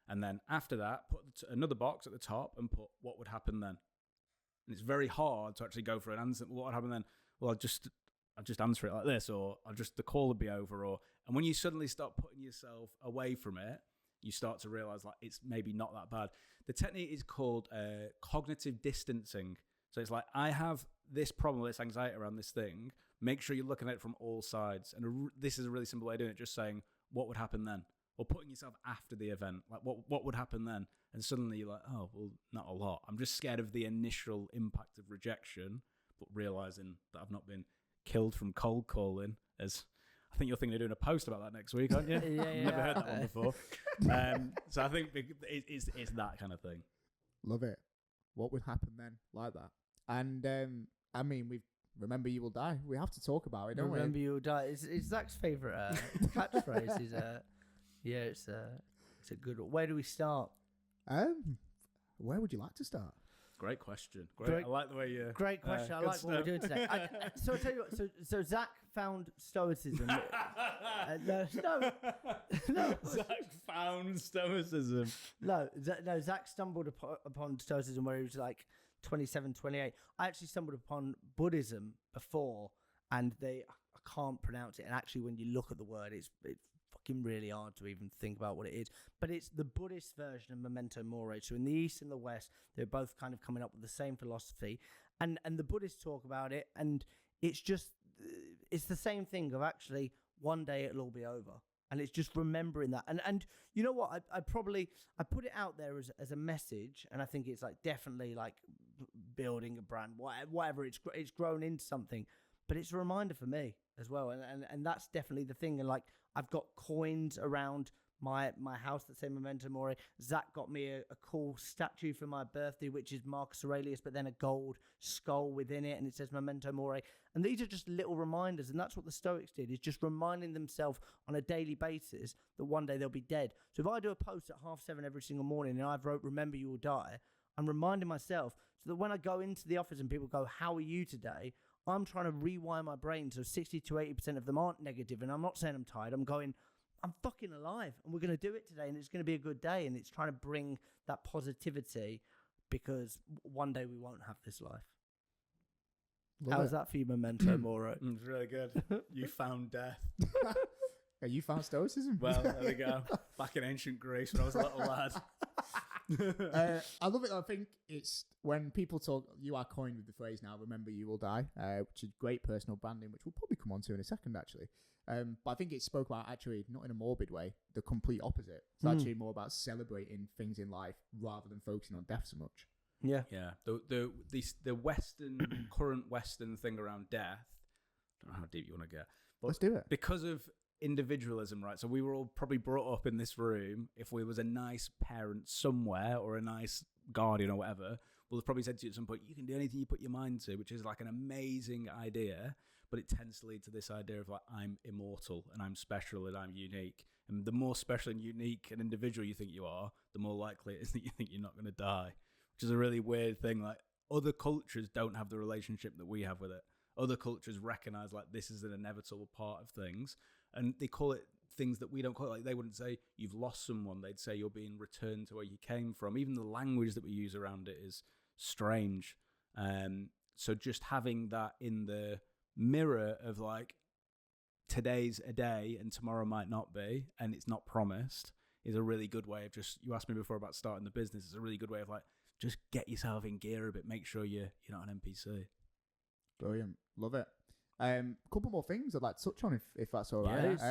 And then after that, put another box at the top and put what would happen then. And it's very hard to actually go for an answer. What would happen then? Well, I'll just answer it like this, or the call would be over. And when you suddenly start putting yourself away from it, you start to realize like it's maybe not that bad. The technique is called cognitive distancing. So it's like, I have this problem, this anxiety around this thing. Make sure you're looking at it from all sides. And this is a really simple way of doing it. Just saying, what would happen then? Or putting yourself after the event. Like, what would happen then? And suddenly you're like, oh, well, not a lot. I'm just scared of the initial impact of rejection, but realizing that I've not been killed from cold calling. As I think you're thinking of doing a post about that next week, aren't you? Yeah. I've never heard that one before. So I think it's that kind of thing. Love it. What would happen then? Like that. And I mean, remember you will die. We have to talk about it, don't we? Remember you will die. It's Zach's favourite catchphrase. It's a good one. Where do we start? Where would you like to start? Great question. Great. I like the way you. Great question. I like what we're doing today. So I'll tell you what. So Zach found stoicism. No. Zach found stoicism. No. Zach stumbled upon stoicism where he was like 27, 28. I actually stumbled upon Buddhism before, and I can't pronounce it. And actually, when you look at the word, it's fucking really hard to even think about what it is. But it's the Buddhist version of memento mori. So in the East and the West, they're both kind of coming up with the same philosophy. And the Buddhists talk about it, and it's the same thing of actually, one day it'll all be over. And it's just remembering that. And you know what? I put it out there as a message, and I think it's like definitely like building a brand, whatever. It's grown into something, but it's a reminder for me as well. And that's definitely the thing. And like I've got coins around my house that say memento mori. Zac got me a cool statue for my birthday, which is Marcus Aurelius, but then a gold skull within it, and it says memento mori. And these are just little reminders, and that's what the Stoics did, is just reminding themselves on a daily basis that one day they'll be dead. So if I do a post at 7:30 every single morning and I've wrote remember you will die, I'm reminding myself so that when I go into the office and people go, how are you today? I'm trying to rewire my brain so 60 to 80% of them aren't negative. And I'm not saying I'm tired. I'm going, I'm fucking alive, and we're going to do it today, and it's going to be a good day. And it's trying to bring that positivity, because one day we won't have this life. How is that for you, memento mori? It's really good. You found death. You found stoicism? Well, there we go. Back in ancient Greece when I was a little lad. I love it. I think it's when people talk, you are coined with the phrase now, remember you will die, which is great personal branding, which we'll probably come on to in a second, actually. But I think it spoke about, actually, not in a morbid way, the complete opposite. It's actually more about celebrating things in life rather than focusing on death so much. Yeah. Yeah. The Western, current Western thing around death, I don't know how deep you want to get. But let's do it. Because of individualism, right? So we were all probably brought up in this room, if we was a nice parent somewhere or a nice guardian or whatever, we'll have probably said to you at some point, you can do anything you put your mind to, which is like an amazing idea, but it tends to lead to this idea of like, I'm immortal and I'm special and I'm unique. And the more special and unique and individual you think you are, the more likely it is that you think you're not going to die, which is a really weird thing. Like, other cultures don't have the relationship that we have with it. Other cultures recognize like this is an inevitable part of things, and they call it things that we don't call it. Like, they wouldn't say you've lost someone, they'd say you're being returned to where you came from. Even the language that we use around it is strange. So just having that in the mirror of like, today's a day and tomorrow might not be, and it's not promised, is a really good way of just, you asked me before about starting the business, it's a really good way of like, just get yourself in gear a bit, make sure you're not an NPC. Brilliant. Love it. A couple more things I'd like to touch on, if that's all right. Yes.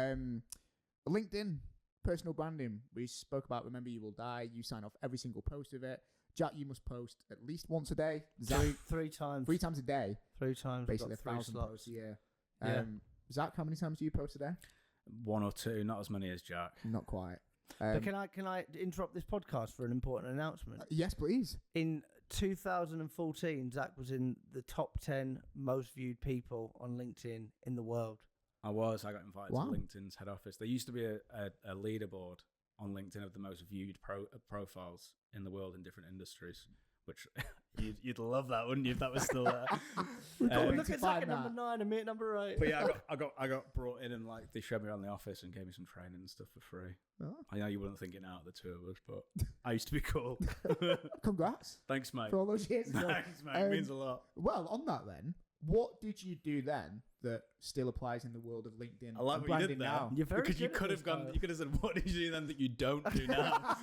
LinkedIn, personal branding. We spoke about remember you will die. You sign off every single post of it. Jack, you must post at least once a day. Zac, three times. 3 times a day. 3 times. Basically 1,000 posts a year. Yeah. Zac, how many times do you post a day? 1 or 2, not as many as Jack. Not quite. But can I interrupt this podcast for an important announcement? Yes, please. In 2014, Zac was in the top 10 most viewed people on LinkedIn in the world. I got invited to LinkedIn's head office. There used to be a leaderboard on LinkedIn of the most viewed profiles in the world in different industries, which you'd love that, wouldn't you, if that was still there? Look at Zac at number 9 and me at number 8. But yeah, I got brought in, and like they showed me around the office and gave me some training and stuff for free. Oh. I know you wouldn't think it out of the two of us, but I used to be cool. Congrats. Thanks, mate. For all those years. Thanks, mate. It means a lot. Well, on that then, what did you do then that still applies in the world of LinkedIn? I like what you did there. Now? You're very because you could have gone. You could have said, "What did you do then that you don't do now?"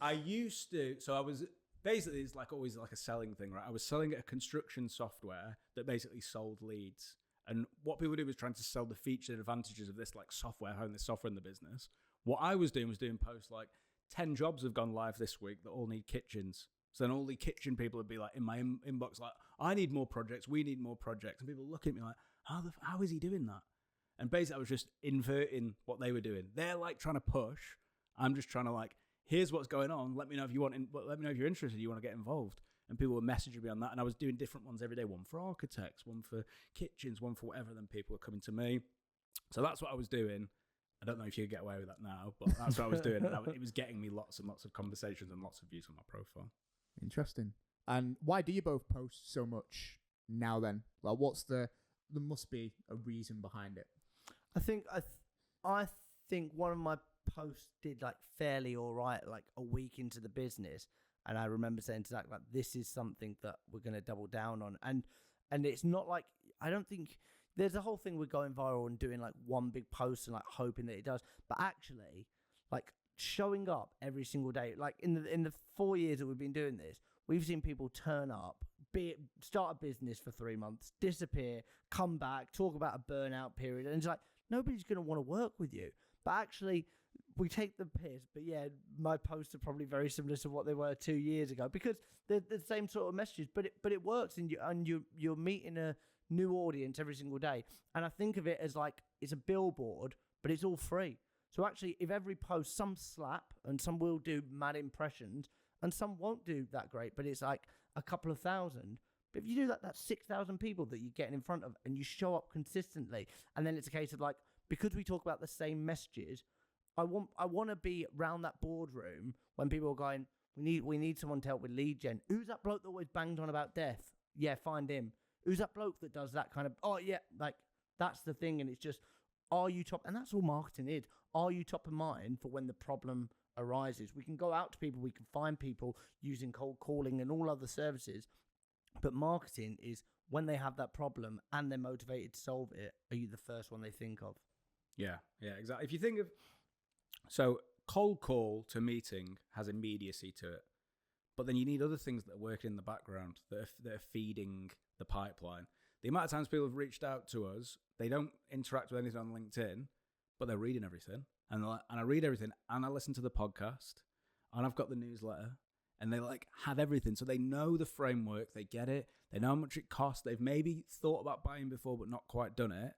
I used to. So I was basically, it's like always like a selling thing, right? I was selling a construction software that basically sold leads. And what people do was trying to sell the features and advantages of this like software, having this software in the business. What I was doing posts like 10 jobs have gone live this week that all need kitchens. So then all the kitchen people would be like in my inbox like, I need more projects, we need more projects. And people look at me like, how is he doing that? And basically I was just inverting what they were doing. They're like trying to push. I'm just trying to like, here's what's going on. Let me know if you want, let me know if you're interested, you want to get involved. And people were messaging me on that. And I was doing different ones every day. One for architects, one for kitchens, one for whatever. Then people were coming to me. So that's what I was doing. I don't know if you could get away with that now, but that's what I was doing. And it was getting me lots and lots of conversations and lots of views on my profile. Interesting. And why do you both post so much now then? Well, there must be a reason behind it. I think one of my posts did like fairly all right, like a week into the business. And I remember saying to Zac, like, this is something that we're going to double down on. And it's not like, I don't think, there's a whole thing with going viral and doing like one big post and like hoping that it does. But actually, like showing up every single day, like in the 4 years that we've been doing this, we've seen people turn up, start a business for 3 months, disappear, come back, talk about a burnout period, and it's like nobody's going to want to work with you. But actually, we take the piss. But yeah, my posts are probably very similar to what they were 2 years ago because they're the same sort of messages. But it works, and you're meeting a new audience every single day. And I think of it as like it's a billboard, but it's all free. So actually, if every post, some slap and some will do mad impressions and some won't do that great, but it's like a couple of thousand. But if you do that, that's 6,000 people that you're getting in front of and you show up consistently. And then it's a case of like, because we talk about the same messages, I want to be around that boardroom when people are going, we need someone to help with lead gen. Who's that bloke that always banged on about death? Yeah, find him. Who's that bloke that does that kind of, oh yeah, like that's the thing. And it's just, are you top? And that's all marketing is. Are you top of mind for when the problem arises? We can go out to people, we can find people using cold calling and all other services. But marketing is when they have that problem and they're motivated to solve it, are you the first one they think of? Yeah, exactly. If you think of, so cold call to meeting has immediacy to it, but then you need other things that are working in the background that are feeding the pipeline. The amount of times people have reached out to us, they don't interact with anything on LinkedIn, but they're reading everything. And I read everything, and I listen to the podcast, and I've got the newsletter, and they like have everything. So they know the framework, they get it, they know how much it costs. They've maybe thought about buying before, but not quite done it.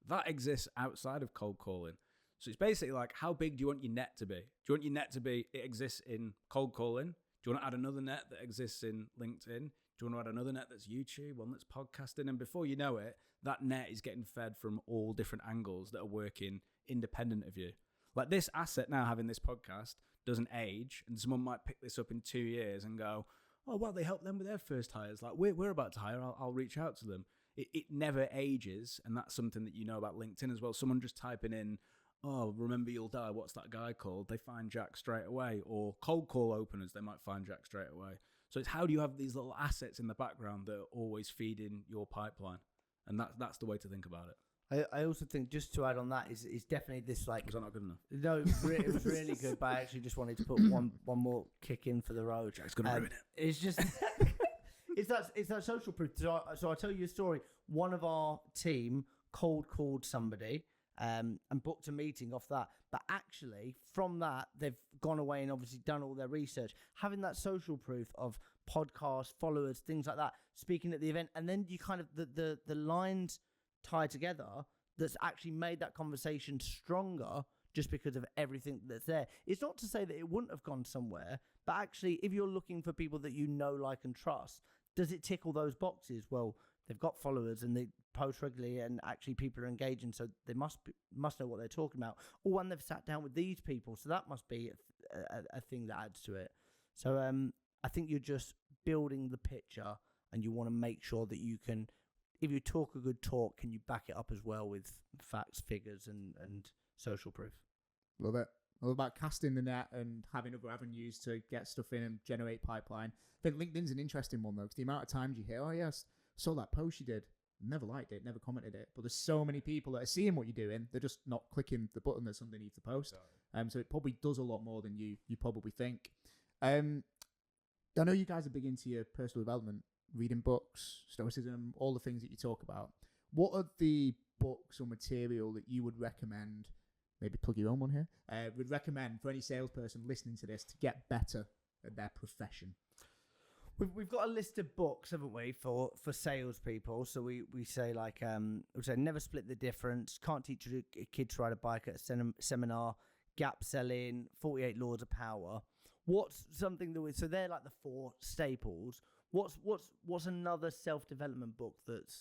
That exists outside of cold calling. So it's basically like, how big do you want your net to be? Do you want your net to be, it exists in cold calling? Do you want to add another net that exists in LinkedIn? Do you want to add another net that's YouTube, one that's podcasting? And before you know it, that net is getting fed from all different angles that are working independent of you. Like this asset now, having this podcast, doesn't age, and someone might pick this up in 2 years and go, oh, well, they helped them with their first hires. Like, we're about to hire, I'll reach out to them. It never ages, and that's something that you know about LinkedIn as well. Someone just typing in, oh, remember you'll die, what's that guy called? They find Jack straight away. Or cold call openers, they might find Jack straight away. So it's how do you have these little assets in the background that are always feeding your pipeline? And that's the way to think about it. I also think, just to add on that, is definitely this like... Was that not good enough? No, it was really good, but I actually just wanted to put one more kick in for the road. Jack's going to ruin it. It's just... it's that social proof. So I'll tell you a story. One of our team cold called somebody and booked a meeting off that. But actually, from that, they've gone away and obviously done all their research. Having that social proof of podcasts, followers, things like that, speaking at the event, and then you kind of, the lines tie together that's actually made that conversation stronger just because of everything that's there. It's not to say that it wouldn't have gone somewhere, but actually, if you're looking for people that you know, like, and trust, does it tick all those boxes? Well, they've got followers and they post regularly and actually people are engaging, so they must know what they're talking about. Or when they've sat down with these people, so that must be a thing that adds to it. So I think you're just building the picture and you want to make sure that you can, if you talk a good talk, can you back it up as well with facts, figures and social proof? Love it. All about casting the net and having other avenues to get stuff in and generate pipeline. I think LinkedIn's an interesting one though, because the amount of times you hear, oh yes, saw that post you did, never liked it, never commented it, but there's so many people that are seeing what you're doing, they're just not clicking the button that's underneath the post. So it probably does a lot more than you probably think. I know you guys are big into your personal development, reading books, stoicism, all the things that you talk about. What are the books or material that you would recommend, maybe plug your own one here, would recommend for any salesperson listening to this to get better at their profession? We've got a list of books, haven't we, for salespeople? So we say like we say Never Split the Difference, Can't Teach a Kid to Ride a Bike at a Seminar, Gap Selling, 48 Laws of Power. What's something that so they're like the four staples. What's another self-development book that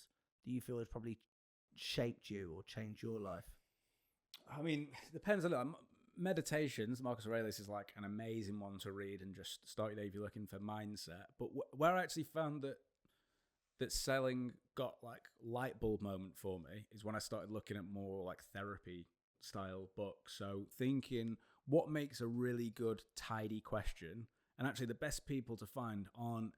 you feel has probably shaped you or changed your life? I mean, it depends a lot. Meditations, Marcus Aurelius is like an amazing one to read and just start your day if you're looking for mindset. But where I actually found that selling got like light bulb moment for me is when I started looking at more like therapy style books. So thinking what makes a really good tidy question, and actually the best people to find aren't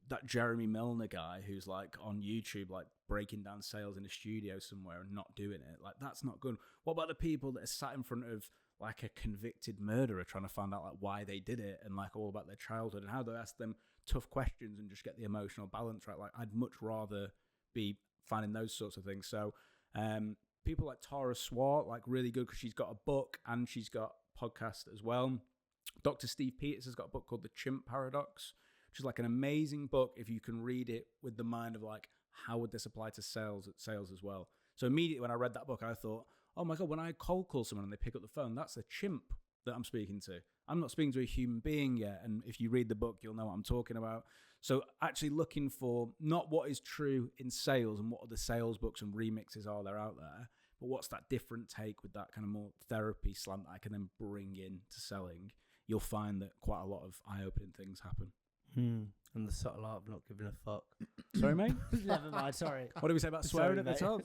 that Jeremy Milner guy who's like on YouTube, like breaking down sales in a studio somewhere and not doing it. Like that's not good. What about the people that are sat in front of like a convicted murderer trying to find out like why they did it and like all about their childhood and how they ask them tough questions and just get the emotional balance right. Like I'd much rather be finding those sorts of things. So people like Tara Swart, like really good because she's got a book and she's got a podcast as well. Dr. Steve Peters has got a book called The Chimp Paradox, which is like an amazing book if you can read it with the mind of like, how would this apply to sales as well? So immediately when I read that book, I thought, oh my God, when I cold call someone and they pick up the phone, that's a chimp that I'm speaking to. I'm not speaking to a human being yet. And if you read the book, you'll know what I'm talking about. So actually looking for not what is true in sales and what other sales books and remixes are there out there, but what's that different take with that kind of more therapy slant that I can then bring in to selling. You'll find that quite a lot of eye-opening things happen. And the subtle art of not giving a fuck. Sorry, mate? Never mind, sorry. What did we say about swearing at the top?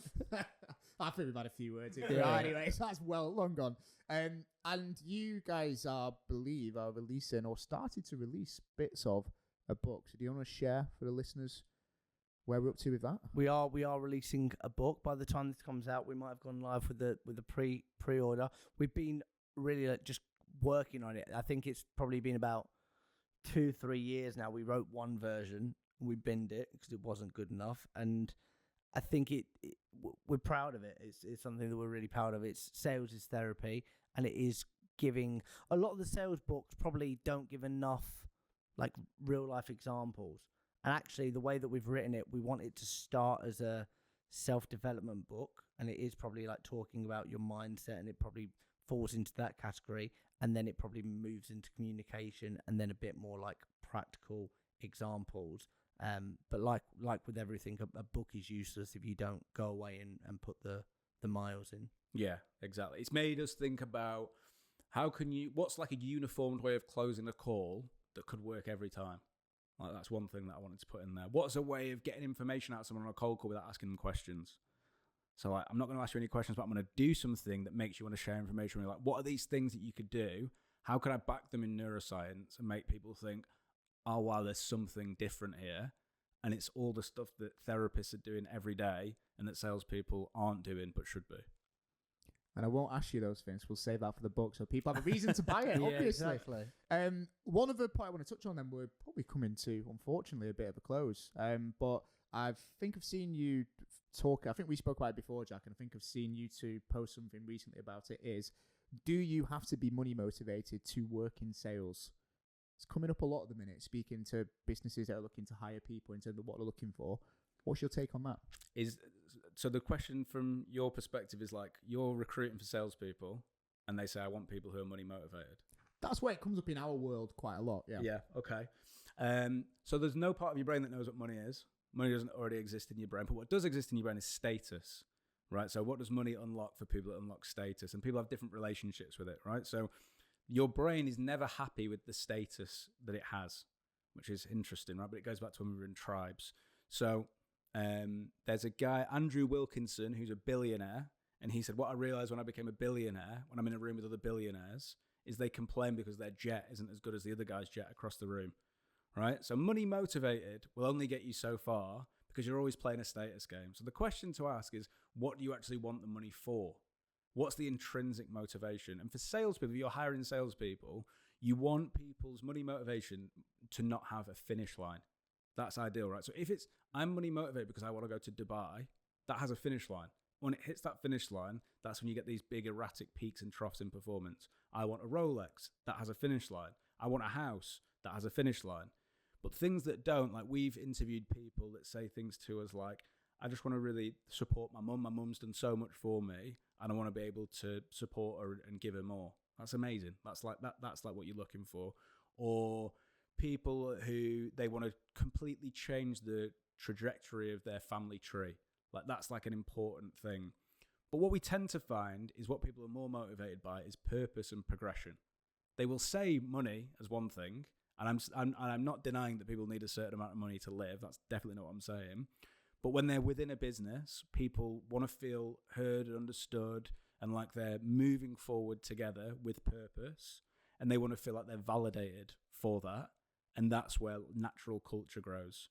I think we've had a few words in Yeah. anyway, so that's well long gone. And you guys are releasing or started to release bits of a book. So do you want to share for the listeners where we're up to with that? We are releasing a book. By the time this comes out, we might have gone live with the pre-order. We've been really just working on it. I think it's probably been about 2-3 years now. We wrote one version, we binned it because it wasn't good enough, and I think we're proud of it. It's something that we're really proud of. It's sales is therapy, and it is giving. A lot of the sales books probably don't give enough like real life examples. And actually, the way that we've written it, we want it to start as a self-development book, and it is probably like talking about your mindset, and it probably falls into that category, and then it probably moves into communication, and then a bit more like practical examples. But like with everything, a book is useless if you don't go away and put the miles in. Yeah, exactly. It's made us think about what's like a uniformed way of closing a call that could work every time. Like that's one thing that I wanted to put in there. What's a way of getting information out of someone on a cold call without asking them questions? So like, I'm not going to ask you any questions, but I'm going to do something that makes you want to share information. You're like, what are these things that you could do? How can I back them in neuroscience and make people think, oh, wow, there's something different here? And it's all the stuff that therapists are doing every day and that salespeople aren't doing but should be. And I won't ask you those things. We'll save that for the book so people have a reason to buy it, Yeah, obviously. exactly. One other point I want to touch on then, we're probably coming to, unfortunately, a bit of a close. But I think I've seen you talk, I think we spoke about it before, Jack, and I think I've seen you two post something recently about it, is do you have to be money motivated to work in sales? It's coming up a lot at the minute, speaking to businesses that are looking to hire people in terms of what they're looking for. What's your take on that? So the question from your perspective is like, you're recruiting for salespeople and they say, I want people who are money motivated. That's where it comes up in our world quite a lot. Yeah. Okay. So there's no part of your brain that knows what money is. Money doesn't already exist in your brain, but what does exist in your brain is status, right? So what does money unlock for people that unlock status? And people have different relationships with it, right? So your brain is never happy with the status that it has, which is interesting, right? But it goes back to when we were in tribes. So there's a guy, Andrew Wilkinson, who's a billionaire. And he said, what I realized when I became a billionaire, when I'm in a room with other billionaires, is they complain because their jet isn't as good as the other guy's jet across the room, right? So money motivated will only get you so far because you're always playing a status game. So the question to ask is, what do you actually want the money for? What's the intrinsic motivation? And for salespeople, if you're hiring salespeople, you want people's money motivation to not have a finish line. That's ideal, right? So if it's, I'm money motivated because I want to go to Dubai, that has a finish line. When it hits that finish line, that's when you get these big erratic peaks and troughs in performance. I want a Rolex, that has a finish line. I want a house, that has a finish line. But things that don't, like we've interviewed people that say things to us like, I just want to really support my mum. My mum's done so much for me and I want to be able to support her and give her more. That's amazing. That's like what you're looking for. Or people who they want to completely change the trajectory of their family tree. Like that's like an important thing. But what we tend to find is what people are more motivated by is purpose and progression. They will say money as one thing, and I'm not denying that people need a certain amount of money to live. That's definitely not what I'm saying. But when they're within a business, people want to feel heard and understood and like they're moving forward together with purpose, and they want to feel like they're validated for that. And that's where natural culture grows.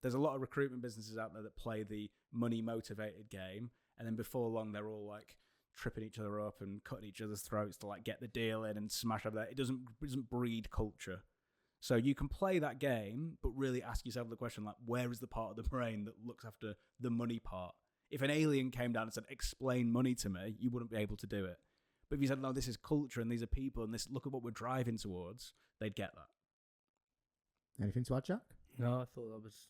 There's a lot of recruitment businesses out there that play the money motivated game. And then before long, they're all like tripping each other up and cutting each other's throats to like get the deal in and smash over there. It doesn't breed culture. So you can play that game, but really ask yourself the question, like, where is the part of the brain that looks after the money part? If an alien came down and said, explain money to me, you wouldn't be able to do it. But if you said, no, this is culture and these are people and this, look at what we're driving towards, they'd get that. Anything to add, Jack? No, I thought that was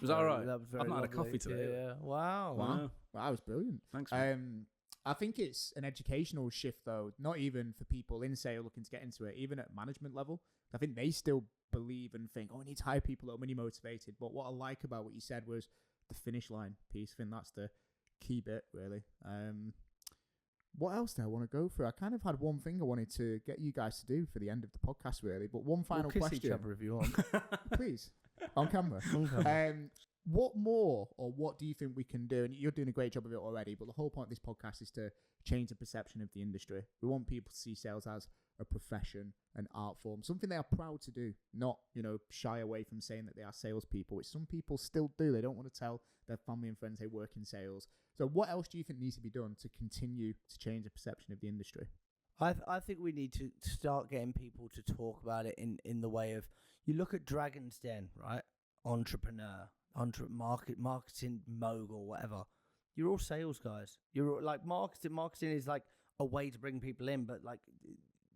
Was that all right? That was very I've not had a lovely. coffee today. Yeah. Wow. Wow. Wow, that was brilliant. Thanks, man. I think it's an educational shift, though, not even for people in sale looking to get into it, even at management level. I think they still believe and think, oh, we need to hire people that are money motivated. But what I like about what you said was the finish line piece. I think that's the key bit, really. What else do I want to go through? I kind of had one thing I wanted to get you guys to do for the end of the podcast, really. But one final we'll kiss question. each other if you want. Please. On camera. What more or what do you think we can do? And you're doing a great job of it already, but the whole point of this podcast is to change the perception of the industry. We want people to see sales as a profession, an art form, something they are proud to do, not, shy away from saying that they are salespeople, which some people still do. They don't want to tell their family and friends they work in sales. So what else do you think needs to be done to continue to change the perception of the industry? I think we need to start getting people to talk about it in the way of, you look at Dragon's Den, right? Entrepreneur, marketing mogul, whatever. You're all sales guys. You're like marketing is like a way to bring people in, but like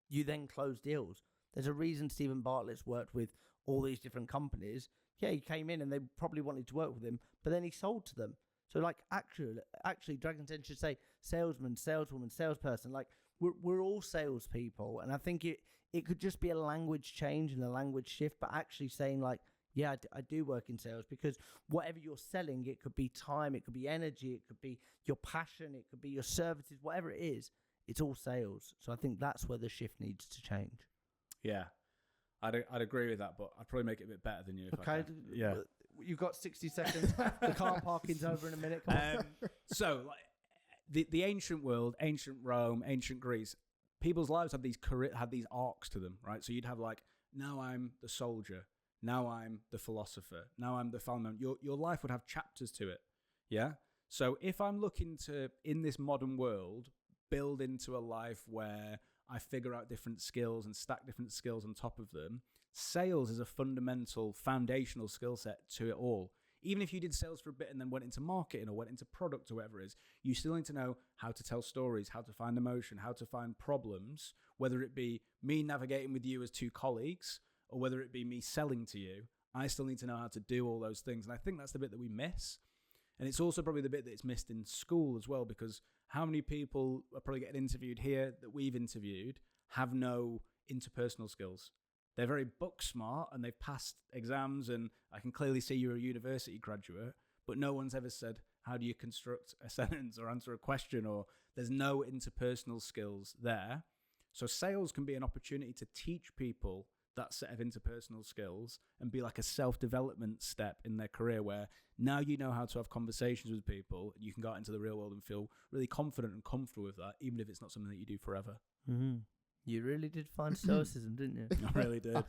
you then close deals. There's a reason Stephen Bartlett's worked with all these different companies. Yeah, he came in and they probably wanted to work with him, but then he sold to them. So like actually Dragon's Den should say salesman, saleswoman, salesperson. Like we're all salespeople, and I think it could just be a language change and a language shift, but actually saying like, yeah, I do work in sales, because whatever you're selling, it could be time, it could be energy, it could be your passion, it could be your services, whatever it is, it's all sales. So I think that's where the shift needs to change. Yeah, I'd agree with that, but I'd probably make it a bit better than you. If Okay, yeah. You've got 60 seconds. The car parking's over in a minute. Come on. So, like, the ancient world, ancient Rome, ancient Greece, people's lives had these arcs to them, right? So you'd have like, now I'm the soldier. Now I'm the philosopher. Now I'm the family. Your life would have chapters to it, yeah? So if I'm looking to, in this modern world, build into a life where I figure out different skills and stack different skills on top of them, sales is a fundamental, foundational skill set to it all. Even if you did sales for a bit and then went into marketing or went into product or whatever it is, you still need to know how to tell stories, how to find emotion, how to find problems, whether it be me navigating with you as two colleagues, or whether it be me selling to you. I still need to know how to do all those things. And I think that's the bit that we miss. And it's also probably the bit that's missed in school as well, because how many people are probably getting interviewed here that we've interviewed have no interpersonal skills? They're very book smart and they've passed exams, and I can clearly see you're a university graduate, but no one's ever said, how do you construct a sentence or answer a question? Or there's no interpersonal skills there. So sales can be an opportunity to teach people that set of interpersonal skills and be like a self-development step in their career, where now you know how to have conversations with people and you can go out into the real world and feel really confident and comfortable with that, even if it's not something that you do forever. Mm-hmm. You really did find stoicism, didn't you? I really did.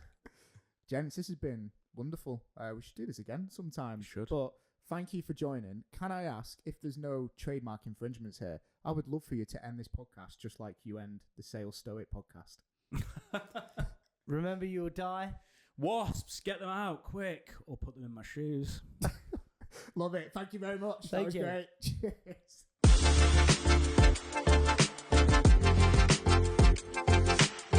Gents, this has been wonderful. We should do this again sometime. Should. But thank you for joining. Can I ask, if there's no trademark infringements here, I would love for you to end this podcast just like you end the Sales Stoic podcast. Remember, you will die. Wasps, get them out quick, or put them in my shoes. Love it. Thank you very much. Thank that was you. great. Cheers.